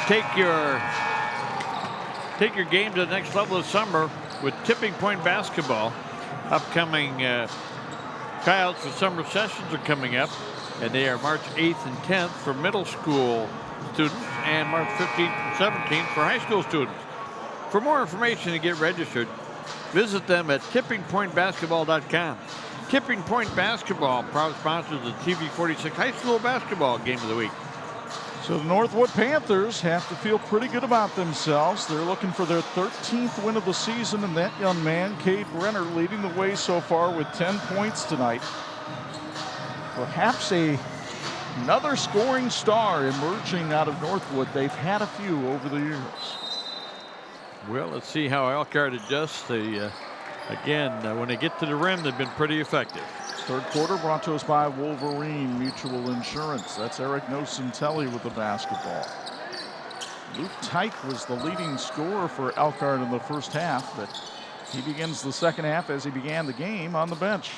B: take your game to the next level this summer with Tipping Point basketball. Upcoming tryouts for summer sessions are coming up, and they are March 8th and 10th for middle school students and March 15th and 17th for high school students. For more information to get registered, visit them at tippingpointbasketball.com. Tipping Point Basketball proud sponsors the TV-46 High School Basketball Game of the Week.
A: So the Northwood Panthers have to feel pretty good about themselves. They're looking for their 13th win of the season, and that young man, Cade Brenner, leading the way so far with 10 points tonight. Perhaps another scoring star emerging out of Northwood. They've had a few over the years.
B: Well, let's see how Elkhart adjusts. When they get to the rim, they've been pretty effective.
A: Third quarter brought to us by Wolverine Mutual Insurance. That's Eric Nocentelli with the basketball. Luke Tyke was the leading scorer for Elkhart in the first half, but He begins the second half as he began the game on the bench.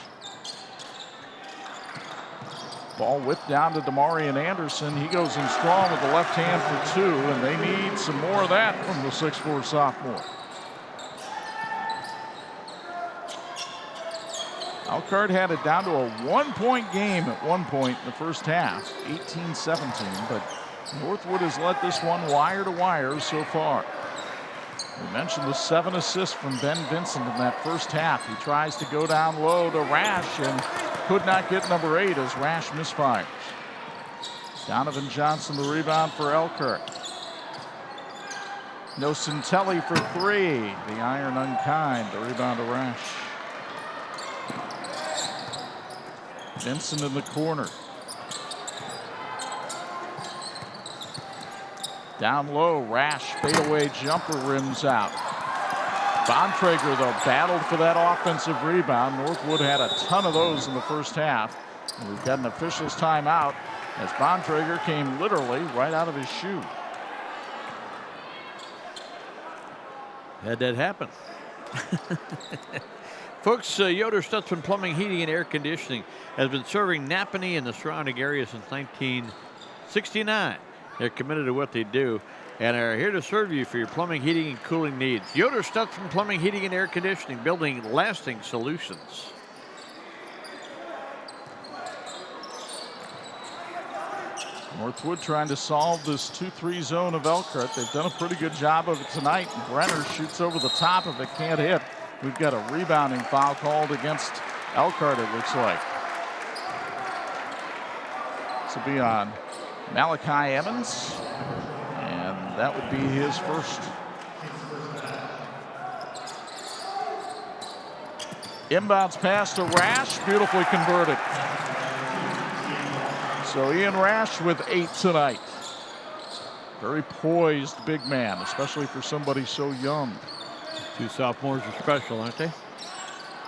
A: Ball whipped down to Demarion Anderson. He goes in strong with the left hand for 2, and they need some more of that from the 6'4" sophomore. Elkhart had it down to a 1-point game at one point in the first half, 18-17, but Northwood has led this one wire to wire so far. We mentioned the 7 assists from Ben Vincent in that first half. He tries to go down low to Rash and could not get number 8 as Rash misfires. Donovan Johnson the rebound for Elkhart. Nocentelli for 3. The iron unkind, the rebound to Rash. Vincent in the corner. Down low, Rash fadeaway jumper rims out. Bontrager, though, battled for that offensive rebound. Northwood had a ton of those in the first half. And we've got an official's timeout as Bontrager came literally right out of his shoe.
B: Had that happen. Folks, Yoder Stutzman Plumbing, Heating, and Air Conditioning has been serving Napanee and the surrounding area since 1969. They're committed to what they do and are here to serve you for your plumbing, heating, and cooling needs. Yoder Stutzman Plumbing, Heating, and Air Conditioning, building lasting solutions.
A: Northwood trying to solve this 2-3 zone of Elkhart. They've done a pretty good job of it tonight. Brenner shoots over the top of it, can't hit. We've got a rebounding foul called against Elkhart, it looks like. This will be on Malachi Evans, and that would be his first. Inbounds pass to Rash, beautifully converted. So Ian Rash with 8 tonight. Very poised big man, especially for somebody so young.
B: 2 sophomores are special, aren't they?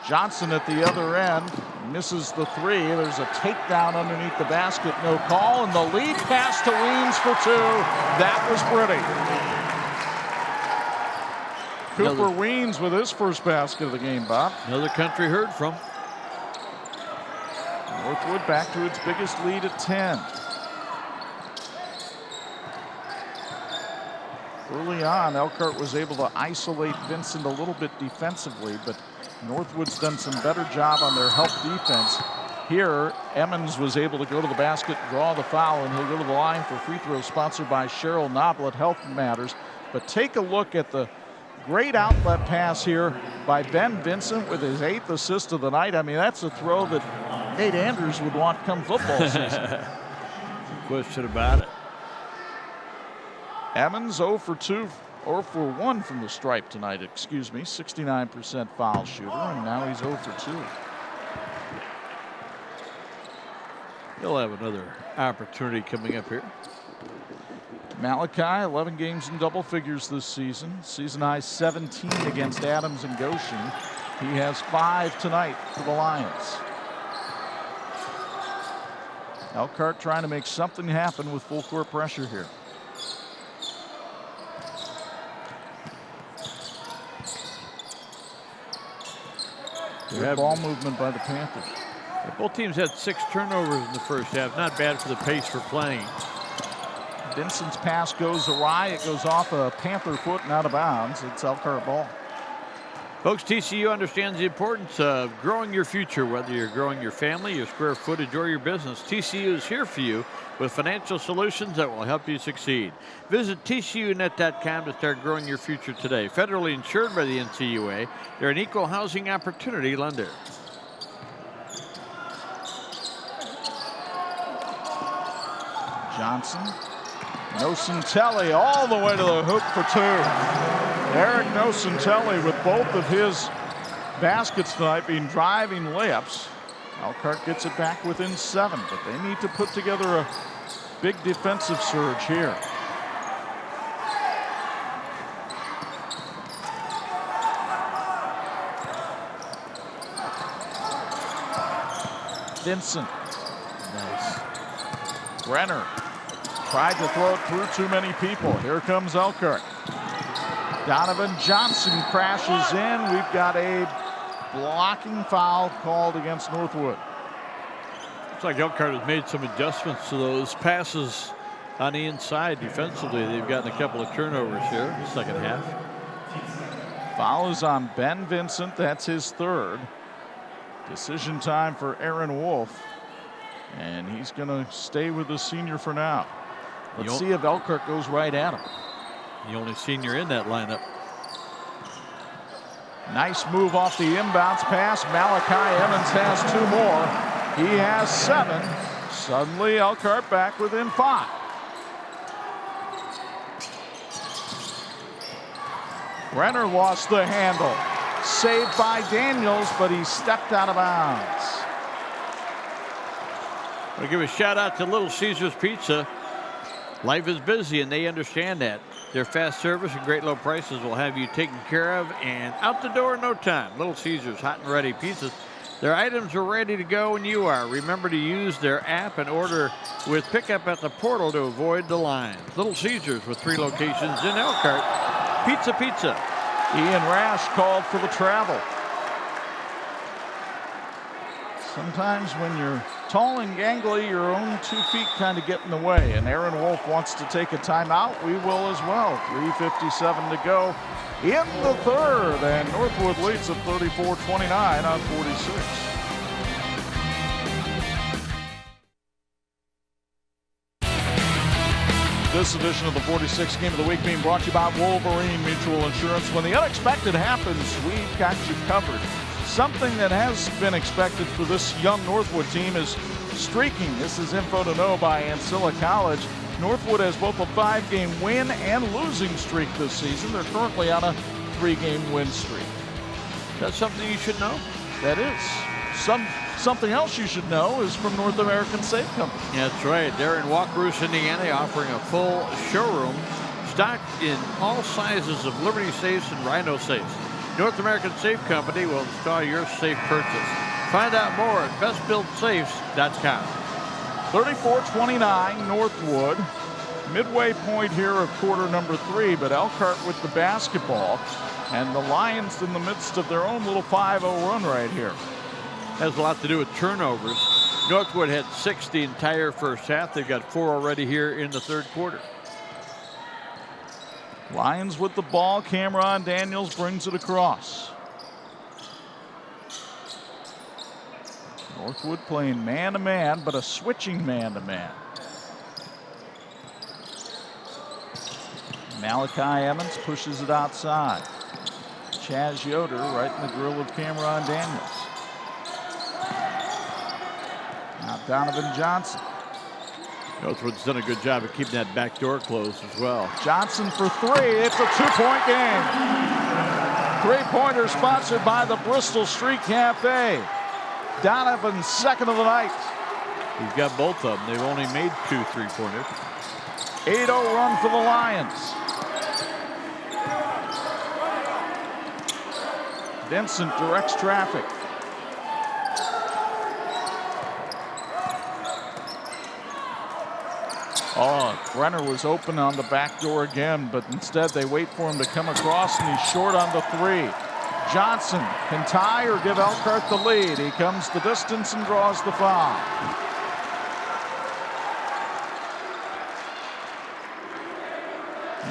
A: Johnson at the other end misses the 3. There's a takedown underneath the basket, no call, and the lead pass to Weems for 2. That was pretty. Cooper Weems with his first basket of the game, Bob.
B: Another country heard from.
A: Northwood back to its biggest lead at 10. Early on, Elkhart was able to isolate Vincent a little bit defensively, but Northwood's done some better job on their help defense. Here, Emmons was able to go to the basket, draw the foul, and he'll go to the line for free throws, sponsored by Cheryl Noblet Health Matters. But take a look at the great outlet pass here by Ben Vincent with his 8th assist of the night. I mean, that's a throw that Nate Andrews would want come football season.
B: No question about it.
A: Emmons 0 for 2, or for 1 from the stripe tonight, excuse me. 69% foul shooter, and now he's 0 for 2.
B: He'll have another opportunity coming up here.
A: Malachi, 11 games in double figures this season. Season high 17 against Adams and Goshen. He has 5 tonight for the Lions. Elkhart trying to make something happen with full court pressure here. Good ball movement by the Panthers.
B: Both teams had 6 turnovers in the first half. Not bad for the pace for playing.
A: Vincent's pass goes awry. It goes off a Panther foot and out of bounds. It's Elkhart ball.
B: Folks, TCU understands the importance of growing your future, whether you're growing your family, your square footage, or your business. TCU is here for you with financial solutions that will help you succeed. Visit TCUnet.com to start growing your future today. Federally insured by the NCUA, they're an equal housing opportunity lender.
A: Johnson. Nocentelli all the way to the hoop for 2. Eric Nocentelli with both of his baskets tonight being driving layups. Elkhart gets it back within 7, but they need to put together a big defensive surge here. Vincent. Nice. Brenner tried to throw it through too many people. Here comes Elkhart. Donovan Johnson crashes in. We've got a blocking foul called against Northwood.
B: Looks like Elkhart has made some adjustments to those passes on the inside defensively. They've gotten a couple of turnovers here in the second half.
A: Foul is on Ben Vincent. That's his third. Decision time for Aaron Wolf. And he's going to stay with the senior for now. Let's see if Elkhart goes right at him.
B: The only senior in that lineup.
A: Nice move off the inbounds pass. Malachi Evans has 2 more. He has 7. Suddenly Elkhart back within 5. Brenner lost the handle. Saved by Daniels, but he stepped out of bounds.
B: I'll give a shout out to Little Caesars Pizza. Life is busy and they understand that. Their fast service and great low prices will have you taken care of and out the door in no time. Little Caesars hot and ready pizzas. Their items are ready to go when you are. Remember to use their app and order with pickup at the portal to avoid the lines. Little Caesars with 3 locations in Elkhart. Pizza, pizza.
A: Ian Rash called for the travel. Sometimes when you're tall and gangly, your own 2 feet kind of get in the way. And Aaron Wolf wants to take a timeout. We will as well. 3:57 to go in the third. And Northwood leads at 34-29 on 46. This edition of the 46 Game of the Week being brought to you by Wolverine Mutual Insurance. When the unexpected happens, we've got you covered. Something that has been expected for this young Northwood team is streaking. This is info to know by Ancilla College. Northwood has both a 5-game win and losing streak this season. They're currently on a 3-game win streak.
B: That's something you should know.
A: That is. Something else you should know is from North American Safe Company.
B: That's right. They're in Walkeroost, Indiana, offering a full showroom stocked in all sizes of Liberty safes and Rhino safes. North American Safe Company will install your safe purchase. Find out more at bestbuiltsafes.com.
A: 34-29 Northwood. Midway point here of quarter number 3, but Elkhart with the basketball. And the Lions in the midst of their own little 5-0 run right here.
B: Has a lot to do with turnovers. Northwood had 6 the entire first half. They've got 4 already here in the third quarter.
A: Lions with the ball. Cameron Daniels brings it across. Northwood playing man-to-man, but a switching man-to-man. Malachi Evans pushes it outside. Chaz Yoder right in the grill of Cameron Daniels. Now Donovan Johnson.
B: Northwood's done a good job of keeping that back door closed as well.
A: Johnson for 3. It's a 2-point game. 3-pointer sponsored by the Bristol Street Cafe. Donovan's second of the night.
B: He's got both of them. They've only made 2 3-pointers.
A: 8-0 run for the Lions. Vincent directs traffic. Oh, Brenner was open on the back door again, but instead they wait for him to come across, and he's short on the 3. Johnson can tie or give Elkhart the lead. He comes the distance and draws the foul.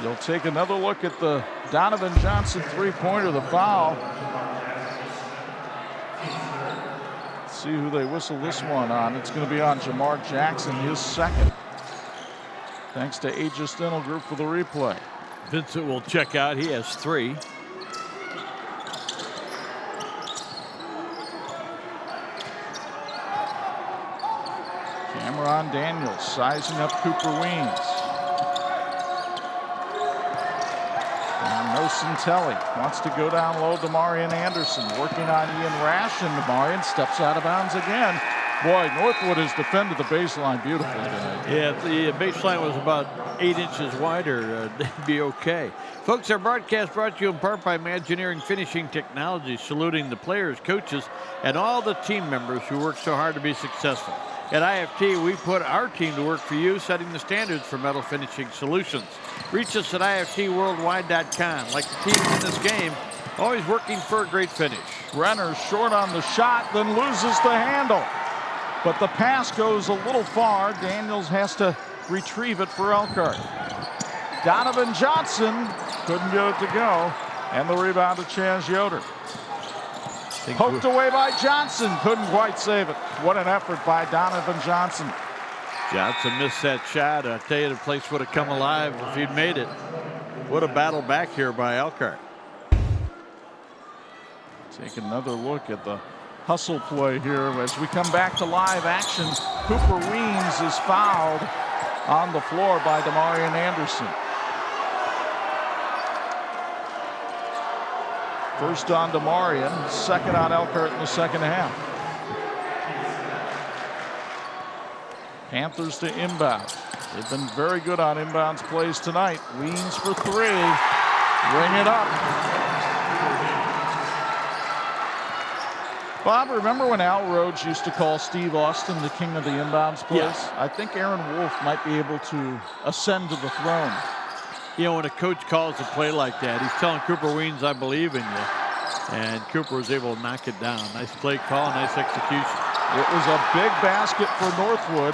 A: You'll take another look at the Donovan Johnson 3-pointer, the foul. Let's see who they whistle this one on. It's going to be on Jamar Jackson, his second. Thanks to Aegis Dental Group for the replay.
B: Vincent will check out. He has 3.
A: Cameron Daniels sizing up Cooper Weems. And Nocentelli wants to go down low to Marion Anderson. Working on Ian Rash, and Marion steps out of bounds again. Boy, Northwood has defended the baseline beautifully tonight.
B: Yeah, if the baseline was about 8 inches wider, they'd be okay. Folks, our broadcast brought to you in part by Imagineering Finishing Technology, saluting the players, coaches, and all the team members who work so hard to be successful. At IFT, we put our team to work for you, setting the standards for metal finishing solutions. Reach us at IFTworldwide.com. Like the team in this game, always working for a great finish.
A: Brenner short on the shot, then loses the handle. But the pass goes a little far. Daniels has to retrieve it for Elkhart. Donovan Johnson couldn't get it to go. And the rebound to Chaz Yoder. Poked away by Johnson. Couldn't quite save it. What an effort by Donovan Johnson.
B: Johnson missed that shot. I tell you, the place would have come alive if he'd made it. What a battle back here by Elkhart.
A: Take another look at the hustle play here as we come back to live action. Cooper Weems is fouled on the floor by Demarion Anderson. First on Demarion, second on Elkhart in the second half. Panthers to inbound. They've been very good on inbounds plays tonight. Weems for three. Ring it up. Bob, remember when Al Rhodes used to call Steve Austin the king of the inbounds plays?
B: Yes.
A: I think Aaron Wolf might be able to ascend to the throne.
B: You know, when a coach calls a play like that, he's telling Cooper Weems, I believe in you. And Cooper was able to knock it down. Nice play call, nice execution.
A: It was a big basket for Northwood.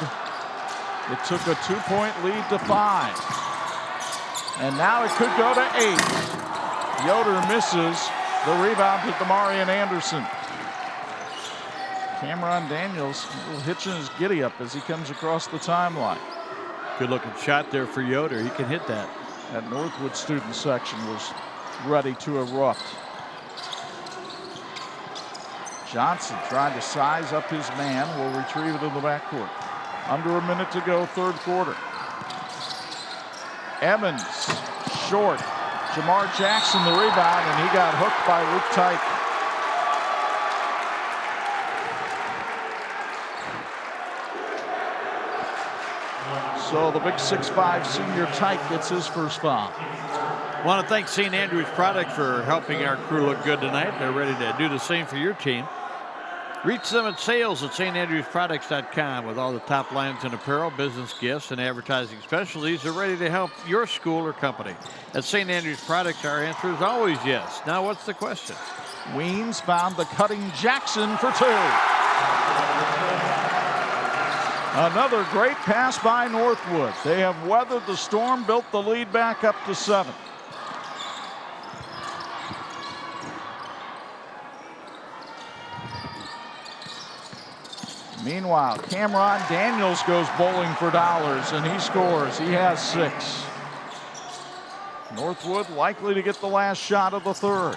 A: It took a 2-point lead to 5. And now it could go to 8. Yoder misses. The rebound to Demarion Anderson. Cameron Daniels a little hitching his giddy up as he comes across the timeline.
B: Good looking shot there for Yoder. He can hit that.
A: That Northwood student section was ready to erupt. Johnson trying to size up his man. Will retrieve it in the backcourt. Under a minute to go, third quarter. Emmons, short. Jamar Jackson the rebound, and he got hooked by Luke Tyke. So the big 6'5" senior Tyke gets his first foul.
B: Want to thank St. Andrews Products for helping our crew look good tonight. They're ready to do the same for your team. Reach them at sales at standrewsproducts.com with all the top lines in apparel, business gifts, and advertising specialties. They're ready to help your school or company. At St. Andrews Products, our answer is always yes. Now, what's the question?
A: Weems found the cutting Jackson for 2. Another great pass by Northwood. They have weathered the storm, built the lead back up to 7. Meanwhile, Cameron Daniels goes bowling for dollars, and he scores. He has 6. Northwood likely to get the last shot of the third.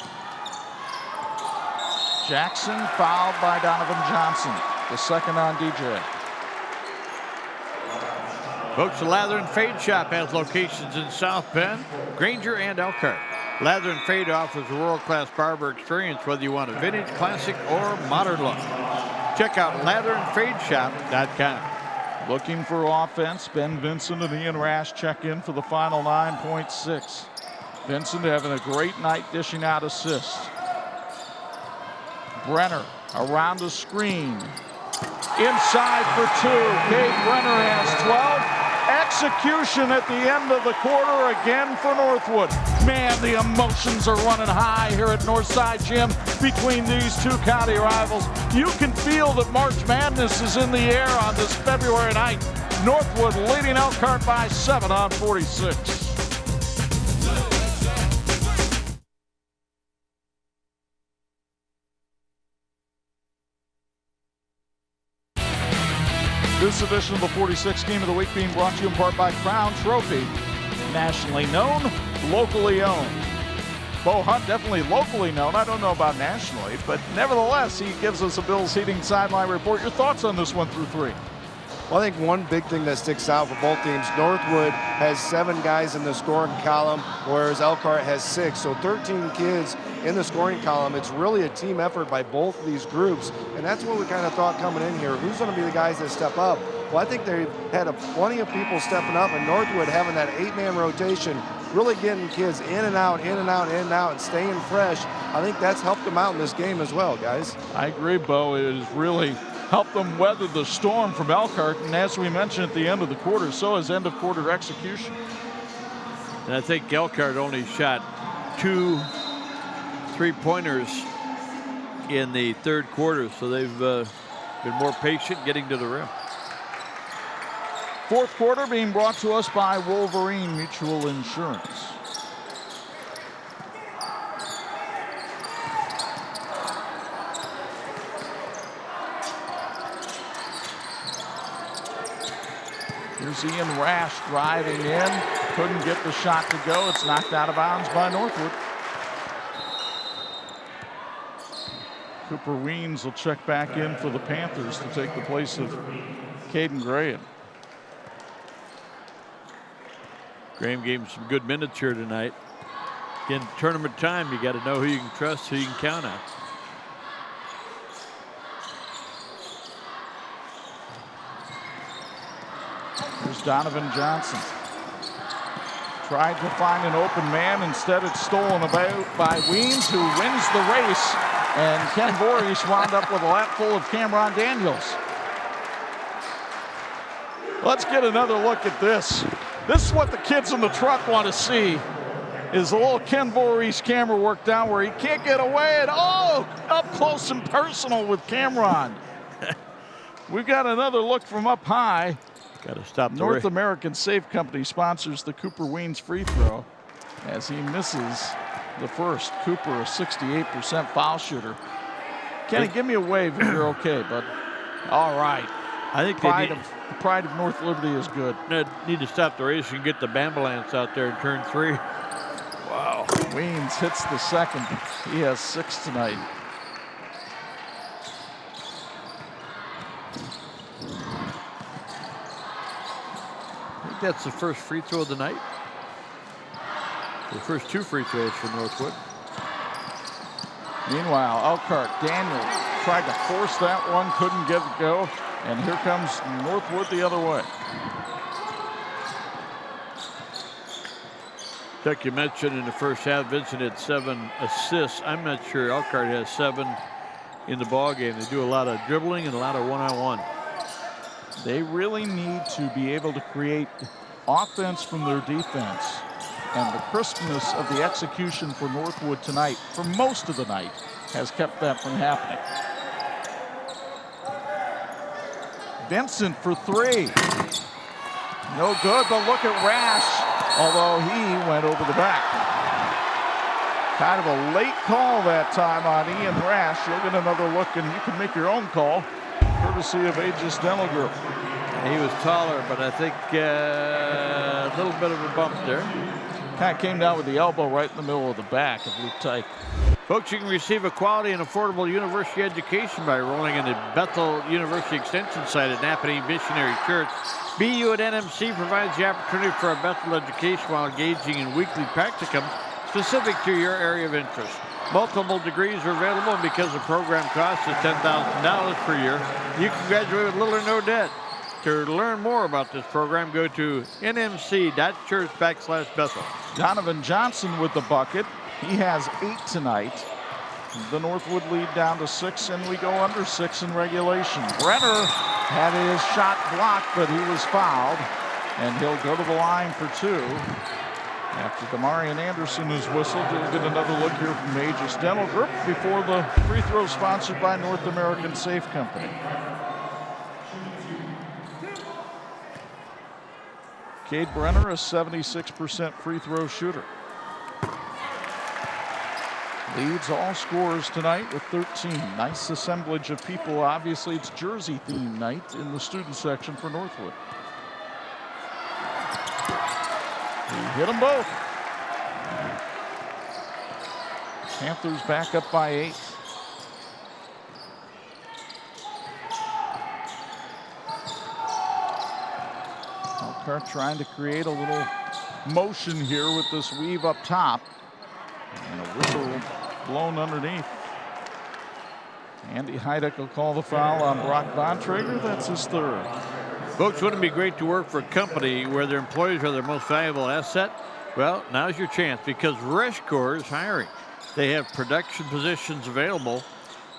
A: Jackson fouled by Donovan Johnson. The second on DJ.
B: Folks, the Lather and Fade Shop has locations in South Bend, Granger, and Elkhart. Lather and Fade offers a world-class barber experience, whether you want a vintage, classic, or modern look. Check out latherandfadeshop.com.
A: Looking for offense, Ben Vincent and Ian Rash check in for the final 9.6. Vincent having a great night dishing out assists. Brenner around the screen. Inside for 2. Cade Brenner has 12. Execution at the end of the quarter again for Northwood. Man, the emotions are running high here at Northside Gym between these two county rivals. You can feel that March Madness is in the air on this February night. Northwood leading Elkhart by 7 on 46. This edition of the 46 Game of the Week being brought to you in part by Crown Trophy. Nationally known, locally owned. Bo Hunt definitely locally known. I don't know about nationally, but nevertheless, he gives us a Bills Heating sideline report. Your thoughts on this 1 through 3?
C: Well, I think one big thing that sticks out for both teams, Northwood has 7 guys in the scoring column, whereas Elkhart has 6. So 13 kids in the scoring column. It's really a team effort by both of these groups, and that's what we kind of thought coming in here. Who's going to be the guys that step up? Well, I think they've had plenty of people stepping up, and Northwood having that 8-man rotation, really getting kids in and out, in and out, in and out, and staying fresh. I think that's helped them out in this game as well, guys.
A: I agree, Bo. It is really helped them weather the storm from Elkhart. And as we mentioned at the end of the quarter, so has end of quarter execution.
B: And I think Elkhart only shot 2 3-pointers in the third quarter, so they've been more patient getting to the rim.
A: Fourth quarter being brought to us by Wolverine Mutual Insurance. Here's Ian Rash driving in. Couldn't get the shot to go. It's knocked out of bounds by Northwood. Cooper Weens will check back in for the Panthers to take the place of Caden Graham.
B: Graham gave him some good minutes here tonight. Again, tournament time, you got to know who you can trust, who you can count on.
A: Here's Donovan Johnson. Tried to find an open man. Instead, it's stolen about by Weens, who wins the race. And Ken Voorhees wound up with a lap full of Cameron Daniels. Let's get another look at this. This is what the kids in the truck want to see, is a little Ken Voorhees camera work down where he can't get away, and oh, up close and personal with Cameron. We've got another look from up high.
B: Got to stop the
A: North American Safe Company sponsors the Cooper Weens free throw as he misses the first. Cooper, a 68% foul shooter. Kenny, give me a wave if you're okay, bud. All right.
B: I think
A: the pride of North Liberty is good.
B: They need to stop the race and get the Bambulance out there and turn 3. Wow.
A: Weens hits the second. He has 6 tonight.
B: I think that's the first free throw of the night. The first 2 free throws for Northwood.
A: Meanwhile, Elkhart, Daniel tried to force that one, couldn't get it go. And here comes Northwood the other way.
B: Chuck, you mentioned in the first half, Vincent had 7 assists. I'm not sure Elkhart has 7 in the ball game. They do a lot of dribbling and a lot of one-on-one.
A: They really need to be able to create offense from their defense. And the crispness of the execution for Northwood tonight, for most of the night, has kept that from happening. Vincent for 3. No good, but look at Rash, although he went over the back. Kind of a late call that time on Ian Rash. You'll get another look, and you can make your own call, courtesy of Aegis Dental Group.
B: He was taller, but I think a little bit of a bump there.
A: Kind of came down with the elbow right in the middle of the back. It looked tight.
B: Folks, you can receive a quality and affordable university education by enrolling in the Bethel University Extension site at Napanee Missionary Church. BU at NMC provides the opportunity for a Bethel education while engaging in weekly practicum specific to your area of interest. Multiple degrees are available, and because the program cost is $10,000 per year, you can graduate with little or no debt. To learn more about this program, go to nmc.church/Bethel.
A: Donovan Johnson with the bucket. He has 8 tonight. The Northwood lead down to 6, and we go under 6 in regulation. Brenner had his shot blocked, but he was fouled, and he'll go to the line for 2. After Demarion Anderson is whistled, we'll get another look here from Aegis Dental Group before the free throw sponsored by North American Safe Company. Cade Brenner, a 76% free throw shooter. Leads all scorers tonight with 13. Nice assemblage of people. Obviously, it's jersey theme night in the student section for Northwood. He hit them both. Panthers back up by 8. Elkhart trying to create a little motion here with this weave up top. And a whistle blown underneath. Andy Heideck will call the foul on Brock Bontrager. That's his 3rd.
B: Folks, wouldn't it be great to work for a company where their employees are their most valuable asset? Well, now's your chance, because Reshcore is hiring. They have production positions available,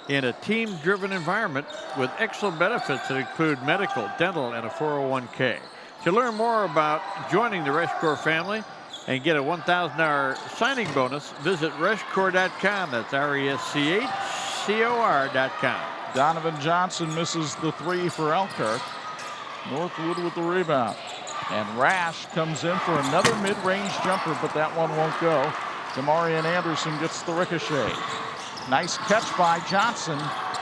B: in a team-driven environment with excellent benefits that include medical, dental, and a 401k. To learn more about joining the ReshCore family and get a $1,000 signing bonus, visit reshcore.com. That's RESCHCOR.com.
A: Donovan Johnson misses the three for Elkhart. Northwood with the rebound. And Rash comes in for another mid-range jumper, but that one won't go. Demarion Anderson gets the ricochet. Nice catch by Johnson,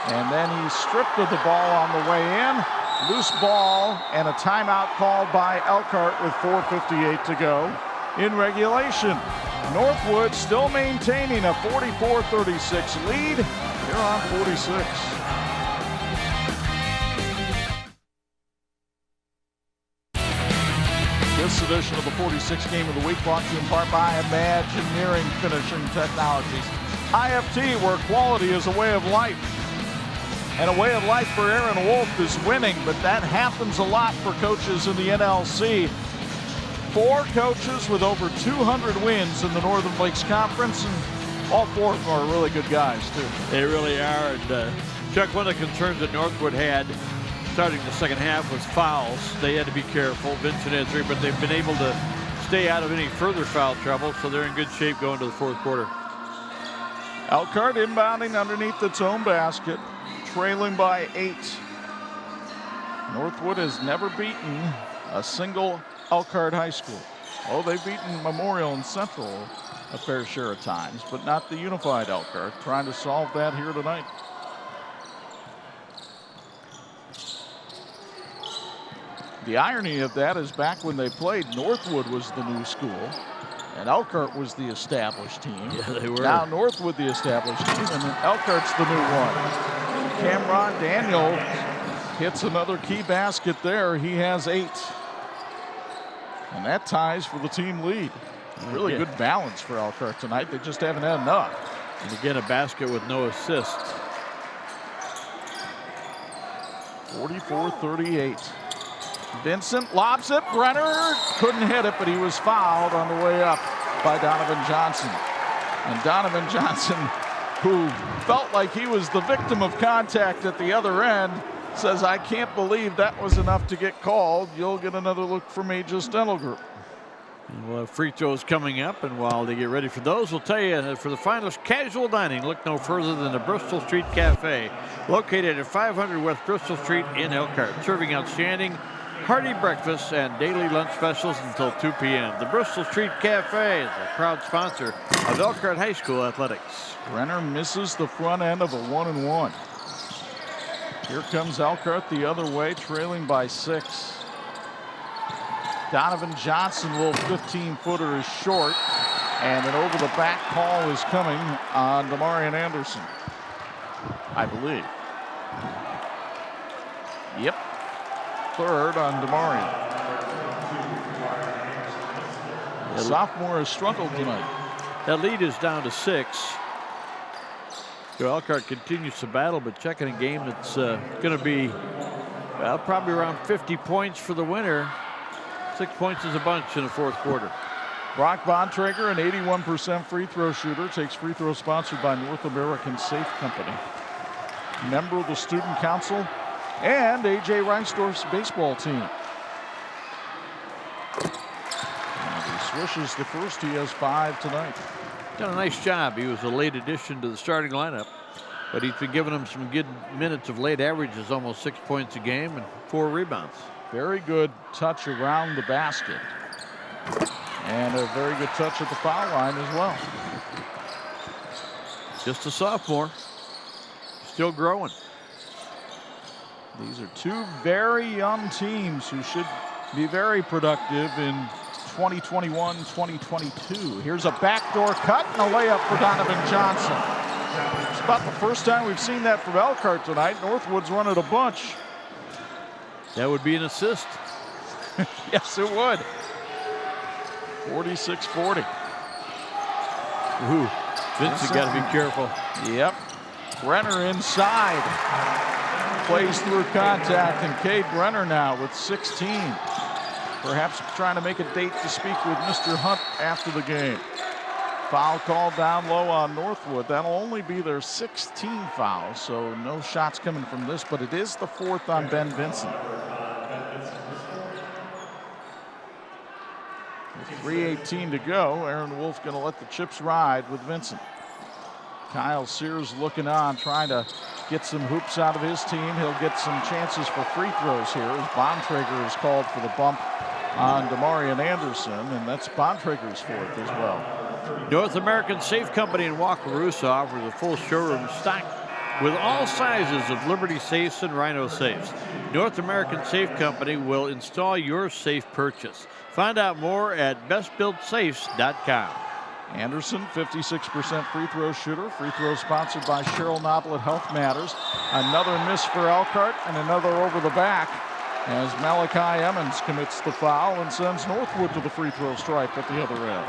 A: and then he's stripped of the ball on the way in. Loose ball and a timeout called by Elkhart with 4:58 to go in regulation. Northwood still maintaining a 44-36 lead here on 46. This edition of the 46 Game of the Week brought to you in part by Imagineering Finishing Technologies. IFT, where quality is a way of life. And a way of life for Aaron Wolf is winning, but that happens a lot for coaches in the NLC. 4 coaches with over 200 wins in the Northern Lakes Conference, and all 4 of them are really good guys, too.
B: They really are. And Chuck, one of the concerns that Northwood had starting the second half was fouls. They had to be careful. Vincent had 3, but they've been able to stay out of any further foul trouble, so they're in good shape going to the fourth quarter.
A: Elkhart inbounding underneath its own basket, trailing by 8. Northwood has never beaten a single Elkhart high school. Oh, they've beaten Memorial and Central a fair share of times, but not the unified Elkhart. Trying to solve that here tonight. The irony of that is back when they played, Northwood was the new school, and Elkhart was the established team.
B: Yeah, they were.
A: Now Northwood the established team, and Elkhart's the new one. Cameron Daniel hits another key basket there. He has 8. And that ties for the team lead. Really good balance for Elkhart tonight. They just haven't had enough.
B: And again, a basket with no assist.
A: 44-38. Vincent lobs it. Brenner couldn't hit it, but he was fouled on the way up by Donovan Johnson. And Donovan Johnson, who felt like he was the victim of contact at the other end, says, I can't believe that was enough to get called. You'll get another look from Aegis Dental Group.
B: And we'll have free throws coming up, and while they get ready for those, we'll tell you that for the finest casual dining, look no further than the Bristol Street Cafe, located at 500 West Bristol Street in Elkhart, serving outstanding hearty breakfast and daily lunch specials until 2 p.m. The Bristol Street Cafe is a proud sponsor of Elkhart High School athletics.
A: Brenner misses the front end of a 1-and-1. Here comes Elkhart the other way, trailing by 6. Donovan Johnson, little 15-footer, is short, and an over-the-back call is coming on Demarion Anderson, I believe. Yep, 3rd on Demarion. The sophomore has struggled tonight.
B: That lead is down to 6. So Elkhart continues to battle, but checking a game that's going to be probably around 50 points for the winner. 6 points is a bunch in the fourth quarter.
A: Brock Bontrager, an 81% free throw shooter, takes free throws sponsored by North American Safe Company. Member of the Student Council and A.J. Reinsdorf's baseball team. And he swishes the first. He has 5 tonight.
B: Done a nice job. He was a late addition to the starting lineup, but he's been giving them some good minutes of late averages, almost 6 points a game and 4 rebounds.
A: Very good touch around the basket. And a very good touch at the foul line as well.
B: Just a sophomore. Still growing.
A: These are 2 very young teams who should be very productive in 2021-2022. Here's a backdoor cut and a layup for Donovan Johnson. It's about the first time we've seen that from Elkhart tonight. Northwood's run it a bunch.
B: That would be an assist.
A: Yes, it would. 46-40.
B: Ooh, Vincent got to be careful.
A: Yep. Brenner inside. Plays through contact, and Cade Brenner now with 16. Perhaps trying to make a date to speak with Mr. Hunt after the game. Foul called down low on Northwood. That'll only be their 16th foul, so no shots coming from this, but it is the 4th on Ben Vincent. With 3:18 to go, Aaron Wolf going to let the chips ride with Vincent. Kyle Sears looking on, trying to get some hoops out of his team. He'll get some chances for free throws here as Bontrager is called for the bump on Demarion Anderson, and that's Bontrager's 4th as well.
B: North American Safe Company in Wakarusa offers a full showroom stocked with all sizes of Liberty safes and Rhino safes. North American Safe Company will install your safe purchase. Find out more at bestbuiltsafes.com.
A: Anderson, 56% free throw shooter. Free throw sponsored by Cheryl Noblet Health Matters. Another miss for Elkhart and another over the back as Malachi Emmons commits the foul and sends Northwood to the free throw stripe at the other end.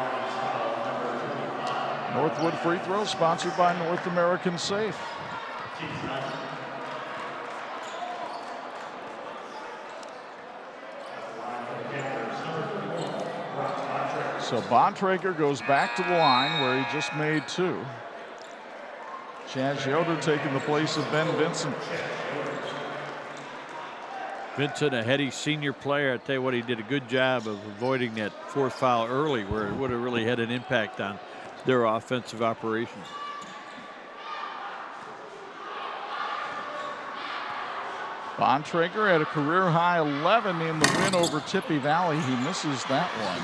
A: Northwood free throw sponsored by North American Safe. So Bontrager goes back to the line where he just made 2. Chaz Yoder taking the place of Ben Vincent.
B: Vincent, a heady senior player. I tell you what, he did a good job of avoiding that 4th foul early where it would have really had an impact on their offensive operations.
A: Bontrager had a career-high 11 in the win over Tippy Valley. He misses that one.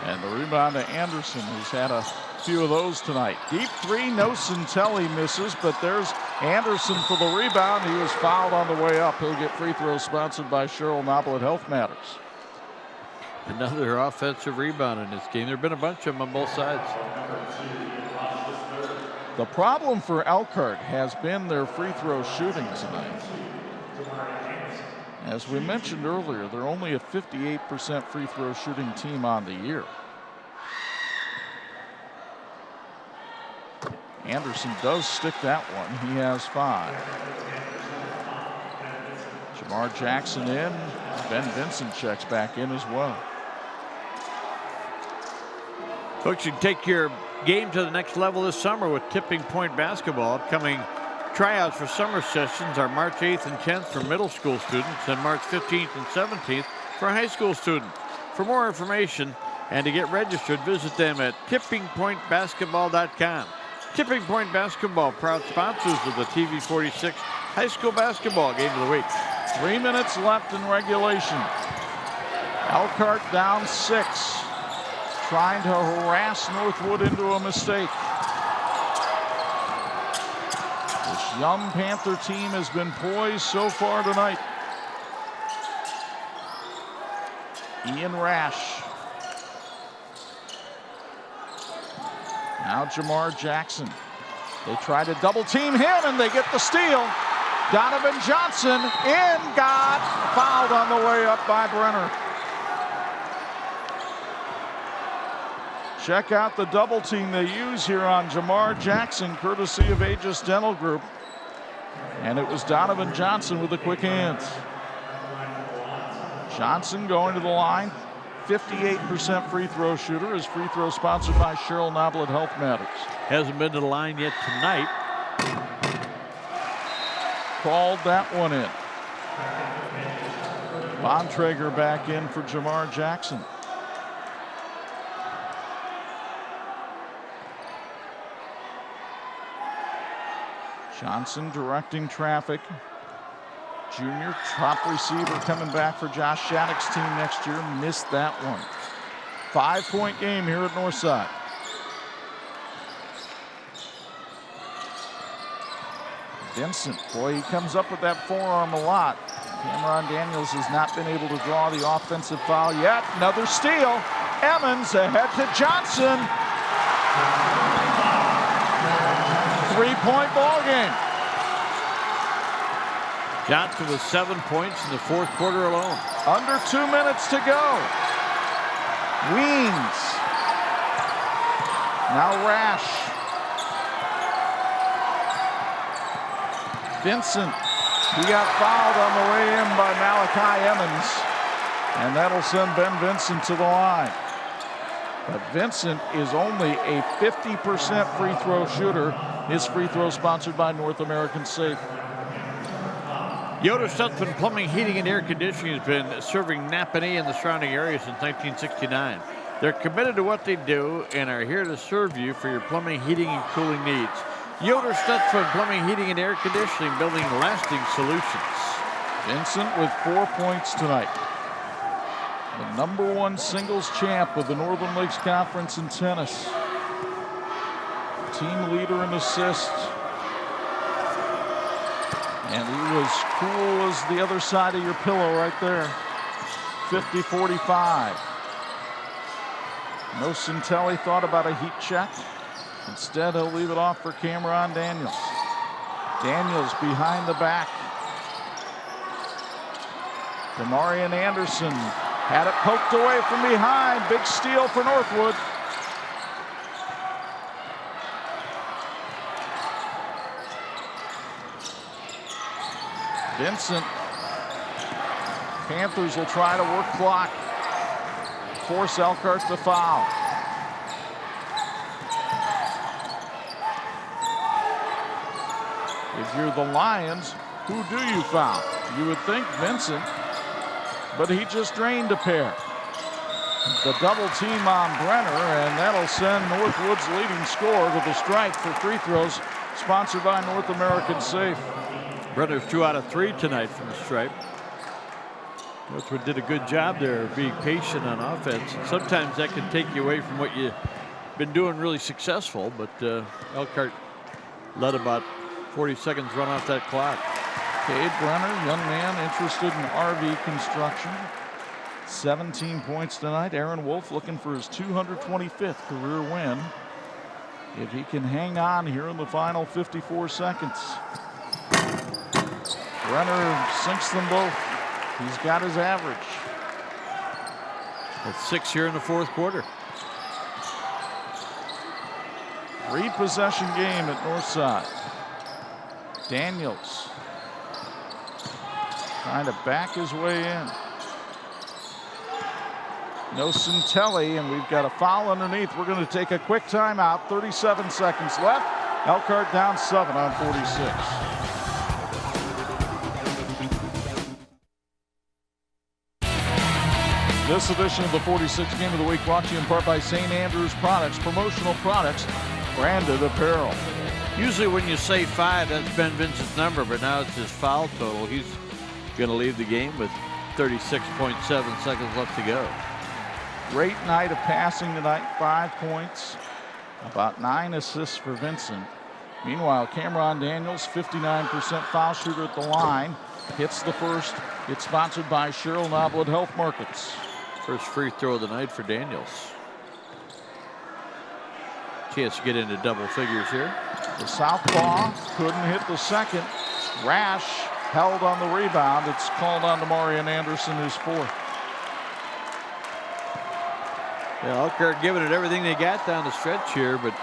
A: And the rebound to Anderson, who's had a few of those tonight. Deep 3, no Santelli misses, but there's Anderson for the rebound. He was fouled on the way up. He'll get free throws sponsored by Cheryl Noblet Health Matters.
B: Another offensive rebound in this game. There have been a bunch of them on both sides.
A: The problem for Elkhart has been their free throw shooting tonight. As we mentioned earlier, they're only a 58% free throw shooting team on the year. Anderson does stick that one. He has 5. Jamar Jackson in. Ben Vincent checks back in as well.
B: Folks, you can take your game to the next level this summer with Tipping Point basketball. Upcoming tryouts for summer sessions are March 8th and 10th for middle school students and March 15th and 17th for high school students. For more information and to get registered, visit them at tippingpointbasketball.com. Tipping Point Basketball, proud sponsors of the TV-46 High School Basketball Game of the Week.
A: 3 minutes left in regulation. Elkhart down 6. Trying to harass Northwood into a mistake. This young Panther team has been poised so far tonight. Ian Rash. Now Jamar Jackson. They try to double team him and they get the steal. Donovan Johnson in, got fouled on the way up by Brenner. Check out the double team they use here on Jamar Jackson, courtesy of Aegis Dental Group. And it was Donovan Johnson with the quick hands. Johnson going to the line, 58% free throw shooter. His free throw sponsored by Cheryl Noblet Health Matters.
B: Hasn't been to the line yet tonight.
A: Called that one in. Bontrager back in for Jamar Jackson. Johnson directing traffic. Junior top receiver coming back for Josh Shattuck's team next year. Missed that one. 5-point game here at Northside. Vincent, boy, he comes up with that forearm a lot. Cameron Daniels has not been able to draw the offensive foul yet. Another steal. Emmons ahead to Johnson. 3-point ball game.
B: Johnson with 7 points in the 4th quarter alone.
A: Under 2 minutes to go. Weens. Now Rash. Vincent. He got fouled on the way in by Malachi Emmons. And that'll send Ben Vincent to the line. But Vincent is only a 50% free throw shooter. His free throw sponsored by North American Safe.
B: Yoder Stutzman Plumbing, Heating, and Air Conditioning has been serving Napanee and the surrounding area since 1969. They're committed to what they do and are here to serve you for your plumbing, heating, and cooling needs. Yoder Stutzman Plumbing, Heating, and Air Conditioning, building lasting solutions.
A: Vincent with 4 points tonight. The #1 singles champ of the Northern Lakes Conference in tennis. Team leader in assists. And he was cool as the other side of your pillow right there. 50-45. No Centelli thought about a heat check. Instead, he'll leave it off for Cameron Daniels. Daniels behind the back. Demarion Anderson had it poked away from behind. Big steal for Northwood. Vincent. Panthers will try to work clock. Force Elkhart to foul. If you're the Lions, who do you foul? You would think Vincent, but he just drained a pair. The double team on Brenner, and that'll send Northwood's leading scorer to the stripe for free throws, sponsored by North American Safe.
B: Brenner's 2 out of 3 tonight from the stripe. Northwood did a good job there of being patient on offense. Sometimes that can take you away from what you've been doing really successful, but Elkhart let about 40 seconds run off that clock.
A: Cade Brenner, young man interested in RV construction. 17 points tonight. Aaron Wolf looking for his 225th career win. If he can hang on here in the final 54 seconds. Brenner sinks them both. He's got his average.
B: That's 6 here in the fourth quarter.
A: 3-possession game at Northside. Daniels trying to back his way in. No Centelli, and we've got a foul underneath. We're going to take a quick timeout. 37 seconds left. Elkhart down 7 on 46. This edition of the 46 Game of the Week brought to you in part by St. Andrews Products, promotional products, branded apparel.
B: Usually when you say 5, that's Ben Vincent's number, but now it's his foul total. He's going to leave the game with 36.7 seconds left to go.
A: Great night of passing tonight, 5 points, about 9 assists for Vincent. Meanwhile, Cameron Daniels, 59% foul shooter at the line, hits the first. It's sponsored by Cheryl Noblet Health Markets.
B: First free throw of the night for Daniels. Chance to get into double figures here.
A: The southpaw couldn't hit the second. Rash held on the rebound. It's called on to Marion Anderson, his 4th.
B: Yeah, Elkhart giving it everything they got down the stretch here, but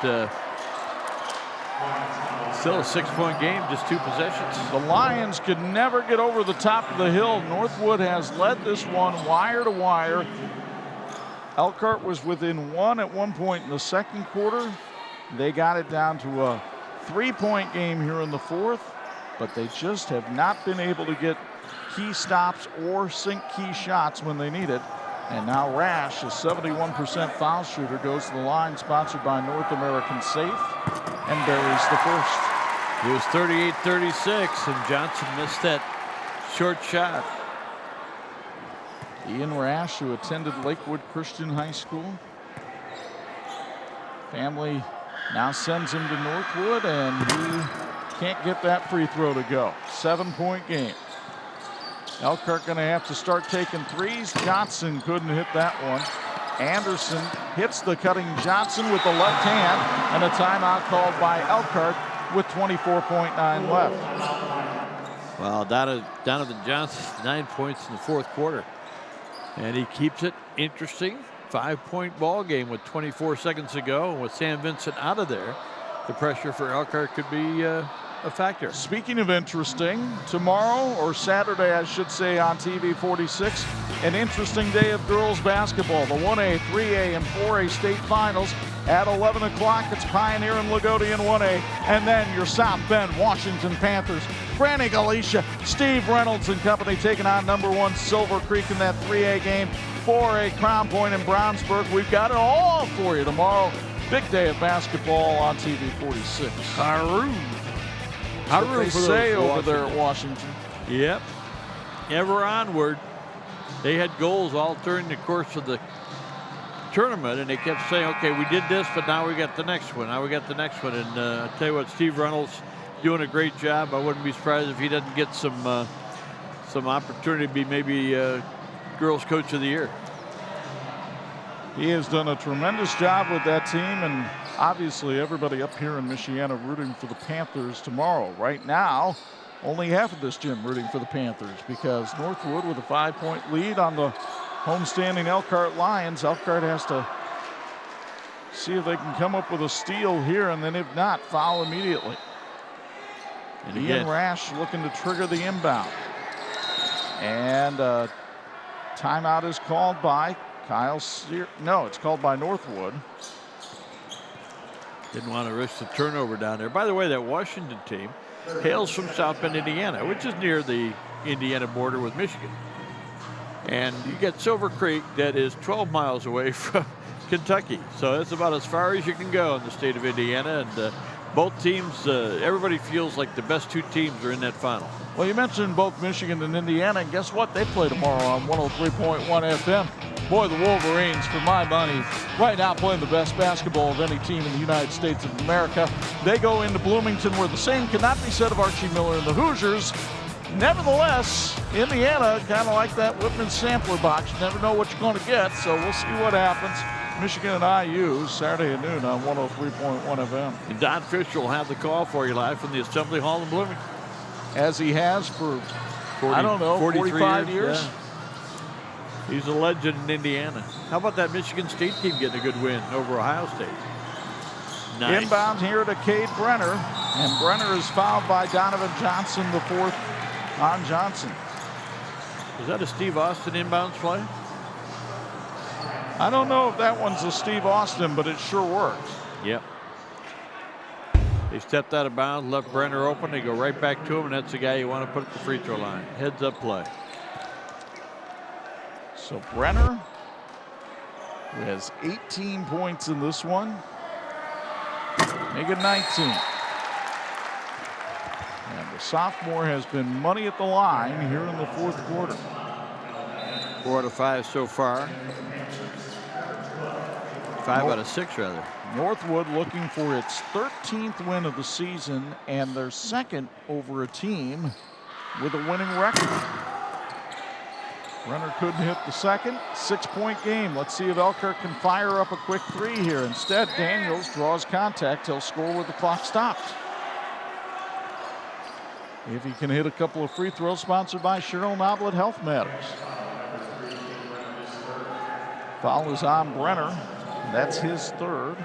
B: still a 6-point game, just 2 possessions.
A: The Lions could never get over the top of the hill. Northwood has led this one wire to wire. Elkhart was within 1 at one point in the second quarter. They got it down to a 3-point game here in the 4th, but they just have not been able to get key stops or sink key shots when they need it. And now Rash, a 71% foul shooter, goes to the line, sponsored by North American Safe, and buries the first.
B: It was 38-36, and Johnson missed that short shot.
A: Ian Rash, who attended Lakewood Christian High School. Family now sends him to Northwood, and he can't get that free throw to go. 7-point game. Elkhart going to have to start taking threes. Johnson couldn't hit that one. Anderson hits the cutting Johnson with the left hand, and a timeout called by Elkhart with 24.9 left.
B: Well, Donovan Johnson, 9 points in the fourth quarter. And he keeps it interesting. 5-point ball game with 24 seconds to go. And with Sam Vincent out of there, the pressure for Elkhart could be a factor.
A: Speaking of interesting, tomorrow, or Saturday I should say, on TV-46, An interesting day of girls basketball. The 1A, 3A, and 4A state finals. At 11 o'clock, it's Pioneer and Lagodi in 1A. And then your South Bend Washington Panthers. Franny Galicia, Steve Reynolds and company taking on #1 Silver Creek in that 3A game. 4A, Crown Point and Brownsburg. We've got it all for you tomorrow. Big day of basketball on TV-46.
B: Haru
A: They say over there at Washington.
B: Yep. Ever onward. They had goals all during the course of the tournament, and they kept saying, okay, we did this, but now we got the next one. Now we got the next one. And I tell you what, Steve Reynolds doing a great job. I wouldn't be surprised if he doesn't get some opportunity to be maybe Girls Coach of the Year.
A: He has done a tremendous job with that team, and obviously everybody up here in Michiana rooting for the Panthers tomorrow. Right now, only half of this gym rooting for the Panthers because Northwood with a 5-point lead on the homestanding Elkhart Lions. Elkhart has to see if they can come up with a steal here, and then if not, foul immediately. And Ian Rash looking to trigger the inbound. And timeout is called by Kyle Sear. No, it's called by Northwood.
B: Didn't want to risk the turnover down there. By the way, that Washington team hails from South Bend, Indiana, which is near the Indiana border with Michigan. And you get Silver Creek that is 12 miles away from Kentucky. So it's about as far as you can go in the state of Indiana. And both teams, everybody feels like the best two teams are in that final.
A: Well, you mentioned both Michigan and Indiana, and guess what? They play tomorrow on 103.1 FM. Boy, the Wolverines, for my money, right now playing the best basketball of any team in the United States of America. They go into Bloomington, where the same cannot be said of Archie Miller and the Hoosiers. Nevertheless, Indiana, kind of like that Whitman sampler box. You never know what you're going to get, so we'll see what happens. Michigan and IU, Saturday at noon on 103.1 FM.
B: And Don Fisher will have the call for you live from the Assembly Hall in Bloomington.
A: As he has for, 45 years.
B: Yeah. He's a legend in Indiana. How about that Michigan State team getting a good win over Ohio State? Nice.
A: Inbound here to Cade Brenner, and Brenner is fouled by Donovan Johnson, the fourth on Johnson.
B: Is that a Steve Austin inbounds play?
A: I don't know if that one's a Steve Austin, but it sure works.
B: Yep. They stepped out of bounds, left Brenner open. They go right back to him, and that's the guy you want to put at the free throw line. Heads up play.
A: So Brenner, who has 18 points in this one, make it 19. And the sophomore has been money at the line here in the fourth quarter.
B: 4 out of 5 so far. 5 out of 6, rather.
A: Northwood looking for its 13th win of the season and their second over a team with a winning record. Brenner couldn't hit the second. 6-point game. Let's see if Elkhart can fire up a quick three here. Instead, Daniels draws contact. He'll score with the clock stopped. If he can hit a couple of free throws, sponsored by Cheryl Noblet Health Matters. Foul is on Brenner. That's his third.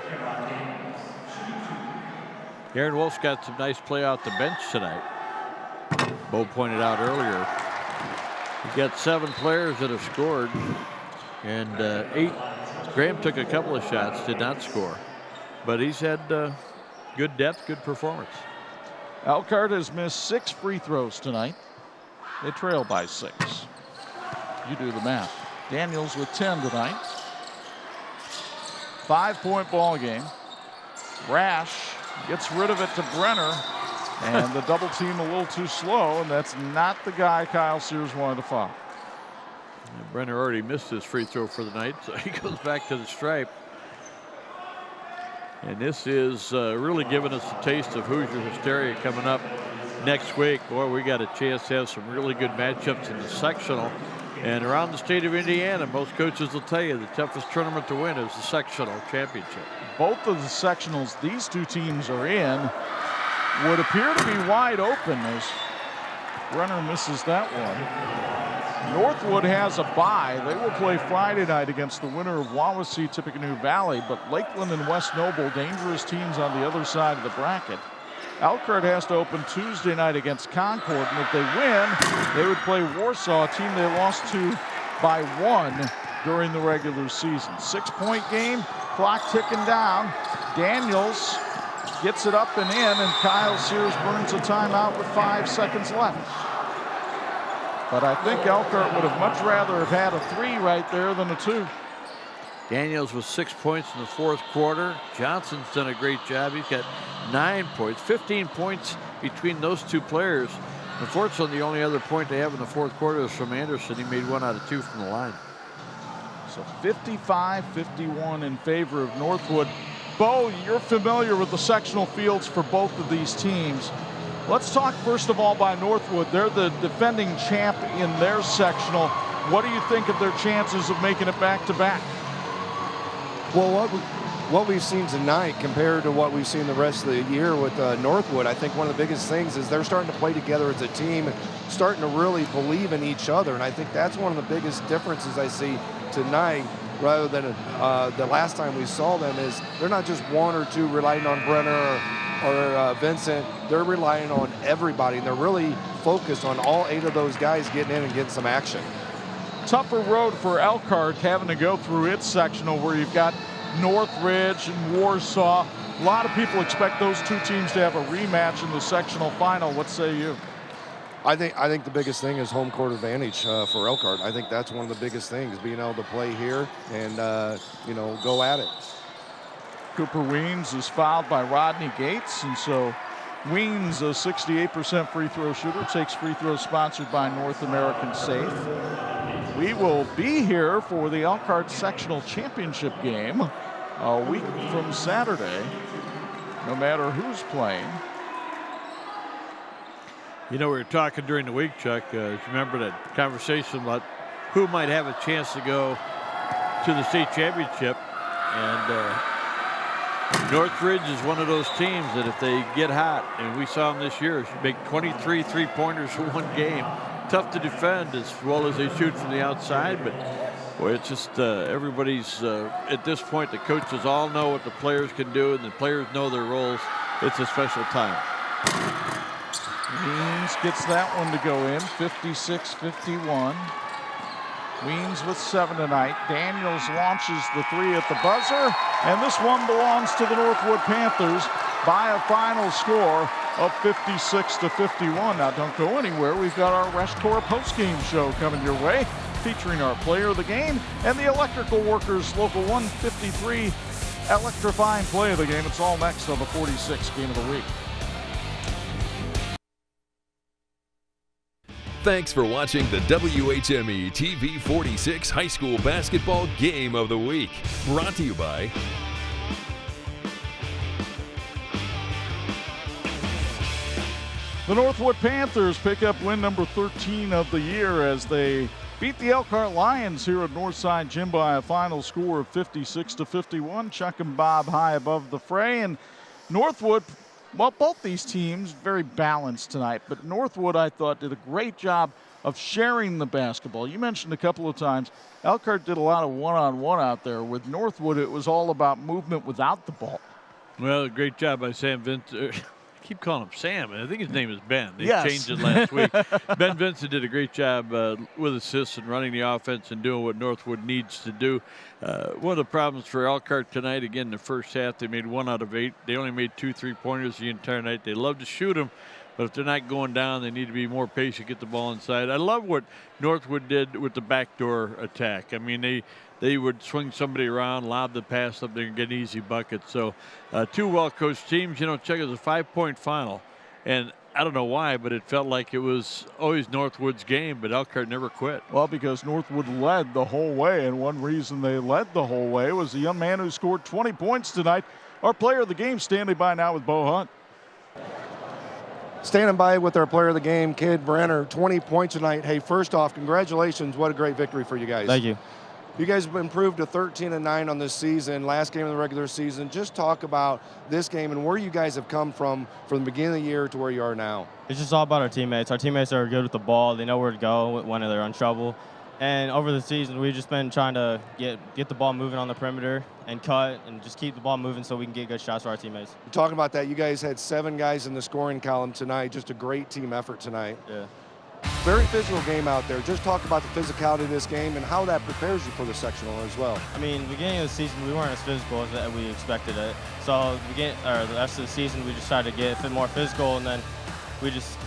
B: Aaron Wolf's got some nice play out the bench tonight. Bo pointed out earlier. He's got 7 players that have scored, and 8. Graham took a couple of shots, did not score. But he's had good depth, good performance.
A: Elkhart has missed 6 free throws tonight. They trail by 6. You do the math. Daniels with 10 tonight. 5-point ball game. Rash gets rid of it to Brenner, and the double team a little too slow, and that's not the guy Kyle Sears wanted to foul.
B: And Brenner already missed his free throw for the night, so he goes back to the stripe. And this is really giving us a taste of Hoosier hysteria coming up next week. Boy, we got a chance to have some really good matchups in the sectional. And around the state of Indiana, most coaches will tell you the toughest tournament to win is the sectional championship.
A: Both of the sectionals these two teams are in would appear to be wide open as Brenner misses that one. Northwood has a bye. They will play Friday night against the winner of Wawasee, Tippecanoe Valley, but Lakeland and West Noble, dangerous teams on the other side of the bracket. Elkhart has to open Tuesday night against Concord, and if they win, they would play Warsaw, a team they lost to by 1 during the regular season. 6-point game, clock ticking down. Daniels gets it up and in, and Kyle Sears burns a timeout with 5 seconds left. But I think Elkhart would have much rather have had a 3 right there than a 2.
B: Daniels with 6 points in the fourth quarter. Johnson's done a great job. He's got 9 points, 15 points between those two players. Unfortunately, the only other point they have in the fourth quarter is from Anderson. He made 1 out of 2 from the line.
A: So 55-51 in favor of Northwood. Bo, you're familiar with the sectional fields for both of these teams. Let's talk first of all by Northwood. They're the defending champ in their sectional. What do you think of their chances of making it back-to-back?
C: Well, what we've seen tonight compared to what we've seen the rest of the year with Northwood, I think one of the biggest things is they're starting to play together as a team, starting to really believe in each other. And I think that's one of the biggest differences I see tonight rather than the last time we saw them, is they're not just 1 or 2 relying on Brenner or Vincent. They're relying on everybody, and they're really focused on all 8 of those guys getting in and getting some action.
A: Tougher road for Elkhart, having to go through its sectional where you've got Northridge and Warsaw. A lot of people expect those two teams to have a rematch in the sectional final. What say you?
C: I think the biggest thing is home court advantage for Elkhart. I think that's one of the biggest things, being able to play here and go at it.
A: Cooper Weems is fouled by Rodney Gates, and so Weems, a 68% free throw shooter, takes free throws sponsored by North American Safe. We will be here for the Elkhart Sectional Championship game a week from Saturday, no matter who's playing.
B: You know, we were talking during the week, Chuck. Remember that conversation about who might have a chance to go to the state championship. And Northridge is one of those teams that if they get hot, and we saw them this year, should make 23 three-pointers for one game. Tough to defend as well as they shoot from the outside, but boy, it's just everybody's at this point, the coaches all know what the players can do, and the players know their roles. It's a special time.
A: Weems gets that one to go in, 56-51. Weems with 7 tonight. Daniels launches the 3 at the buzzer, and this one belongs to the Northwood Panthers by a final score of 56-51. Now don't go anywhere. We've got our Restore postgame show coming your way, featuring our player of the game and the Electrical Workers Local 153 electrifying play of the game. It's all next on the 46 game of the week.
D: Thanks for watching the WHME TV-46 High School Basketball Game of the Week. Brought to you by
A: the Northwood Panthers pick up win number 13 of the year as they beat the Elkhart Lions here at Northside Gym by a final score of 56-51. Chuck and Bob high above the fray, and Northwood, well, both these teams very balanced tonight, but Northwood, I thought, did a great job of sharing the basketball. You mentioned a couple of times Elkhart did a lot of one-on-one out there. With Northwood, it was all about movement without the ball.
B: Well, great job by Sam Vincent. I keep calling him Sam, and I think his name is Ben. They
A: Yes.
B: changed it last week. Ben Vincent did a great job with assists and running the offense and doing what Northwood needs to do. One of the problems for Elkhart tonight, again, in the first half, they made 1 out of 8. They only made 2 3-pointers the entire night. They love to shoot them, but if they're not going down, they need to be more patient, get the ball inside. I love what Northwood did with the backdoor attack. I mean, they would swing somebody around, lob the pass up there, and get an easy bucket. So 2 well-coached teams. You know, Chuck, it was a 5-point final. And I don't know why, but it felt like it was always Northwood's game, but Elkhart never quit.
A: Well, because Northwood led the whole way, and one reason they led the whole way was the young man who scored 20 points tonight. Our player of the game standing by now with Bo Hunt.
C: Standing by with our player of the game, Kid Brenner, 20 points tonight. Hey, first off, congratulations. What a great victory for you guys.
I: Thank you.
C: You guys have improved to 13-9 on this season, last game of the regular season. Just talk about this game and where you guys have come from the beginning of the year to where you are now.
I: It's just all about our teammates. Our teammates are good with the ball. They know where to go when they're in trouble. And over the season, we've just been trying to get the ball moving on the perimeter and cut and just keep the ball moving so we can get good shots for our teammates.
C: Talking about that, you guys had 7 guys in the scoring column tonight. Just a great team effort tonight.
I: Yeah.
C: Very physical game out there. Just talk about the physicality of this game and how that prepares you for the sectional as well.
I: I mean, beginning of the season, we weren't as physical as we expected it. So the rest of the season, we just tried to get a bit more physical, and then we just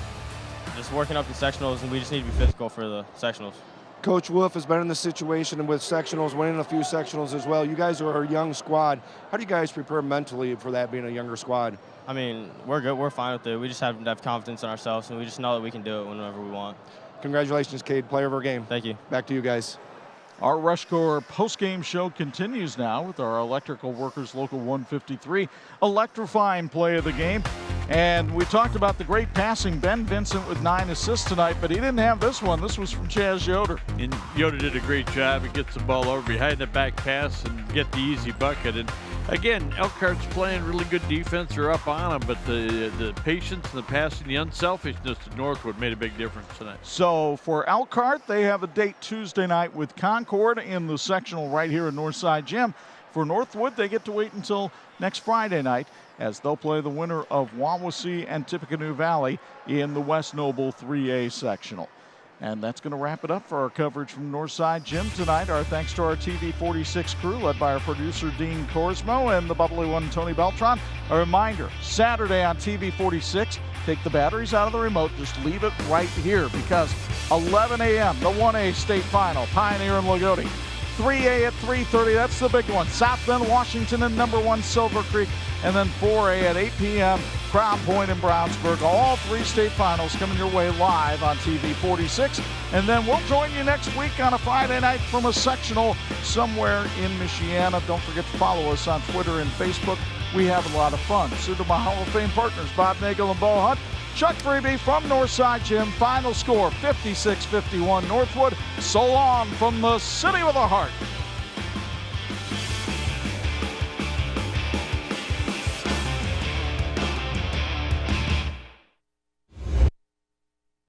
I: working up the sectionals, and we just need to be physical for the sectionals.
C: Coach Wolf has been in the situation with sectionals, winning a few sectionals as well. You guys are a young squad. How do you guys prepare mentally for that, being a younger squad?
I: I mean, we're good. We're fine with it. We just have to have confidence in ourselves, and we just know that we can do it whenever we want.
C: Congratulations, Cade, player of our game.
I: Thank you.
C: Back to you guys.
A: Our Rush Corps post-game show continues now with our Electrical Workers Local 153 electrifying play of the game. And we talked about the great passing. Ben Vincent with 9 assists tonight, but he didn't have this one. This was from Chaz Yoder.
B: And Yoder did a great job. He gets the ball over behind the back pass and get the easy bucket. And again, Elkhart's playing really good defense. They're up on them, but the patience and the passing, the unselfishness to Northwood made a big difference tonight.
A: So for Elkhart, they have a date Tuesday night with Concord in the sectional right here at Northside Gym. For Northwood, they get to wait until next Friday night as they'll play the winner of Wawasee and Tippecanoe Valley in the West Noble 3A sectional. And that's going to wrap it up for our coverage from Northside Gym tonight. Our thanks to our TV-46 crew, led by our producer, Dean Corsmo, and the bubbly one, Tony Beltran. A reminder, Saturday on TV-46, take the batteries out of the remote, just leave it right here, because 11 a.m., the 1A state final, Pioneer and Lagodi. 3A at 3:30, that's the big one. South Bend, Washington, and number 1 Silver Creek. And then 4A at 8 p.m., Crown Point and Brownsburg. All 3 state finals coming your way live on TV-46. And then we'll join you next week on a Friday night from a sectional somewhere in Michiana. Don't forget to follow us on Twitter and Facebook. We have a lot of fun. So to my Hall of Fame partners, Bob Nagel and Bo Hunt, Chuck Freeby from Northside Gym. Final score, 56-51 Northwood. So long from the city with a heart.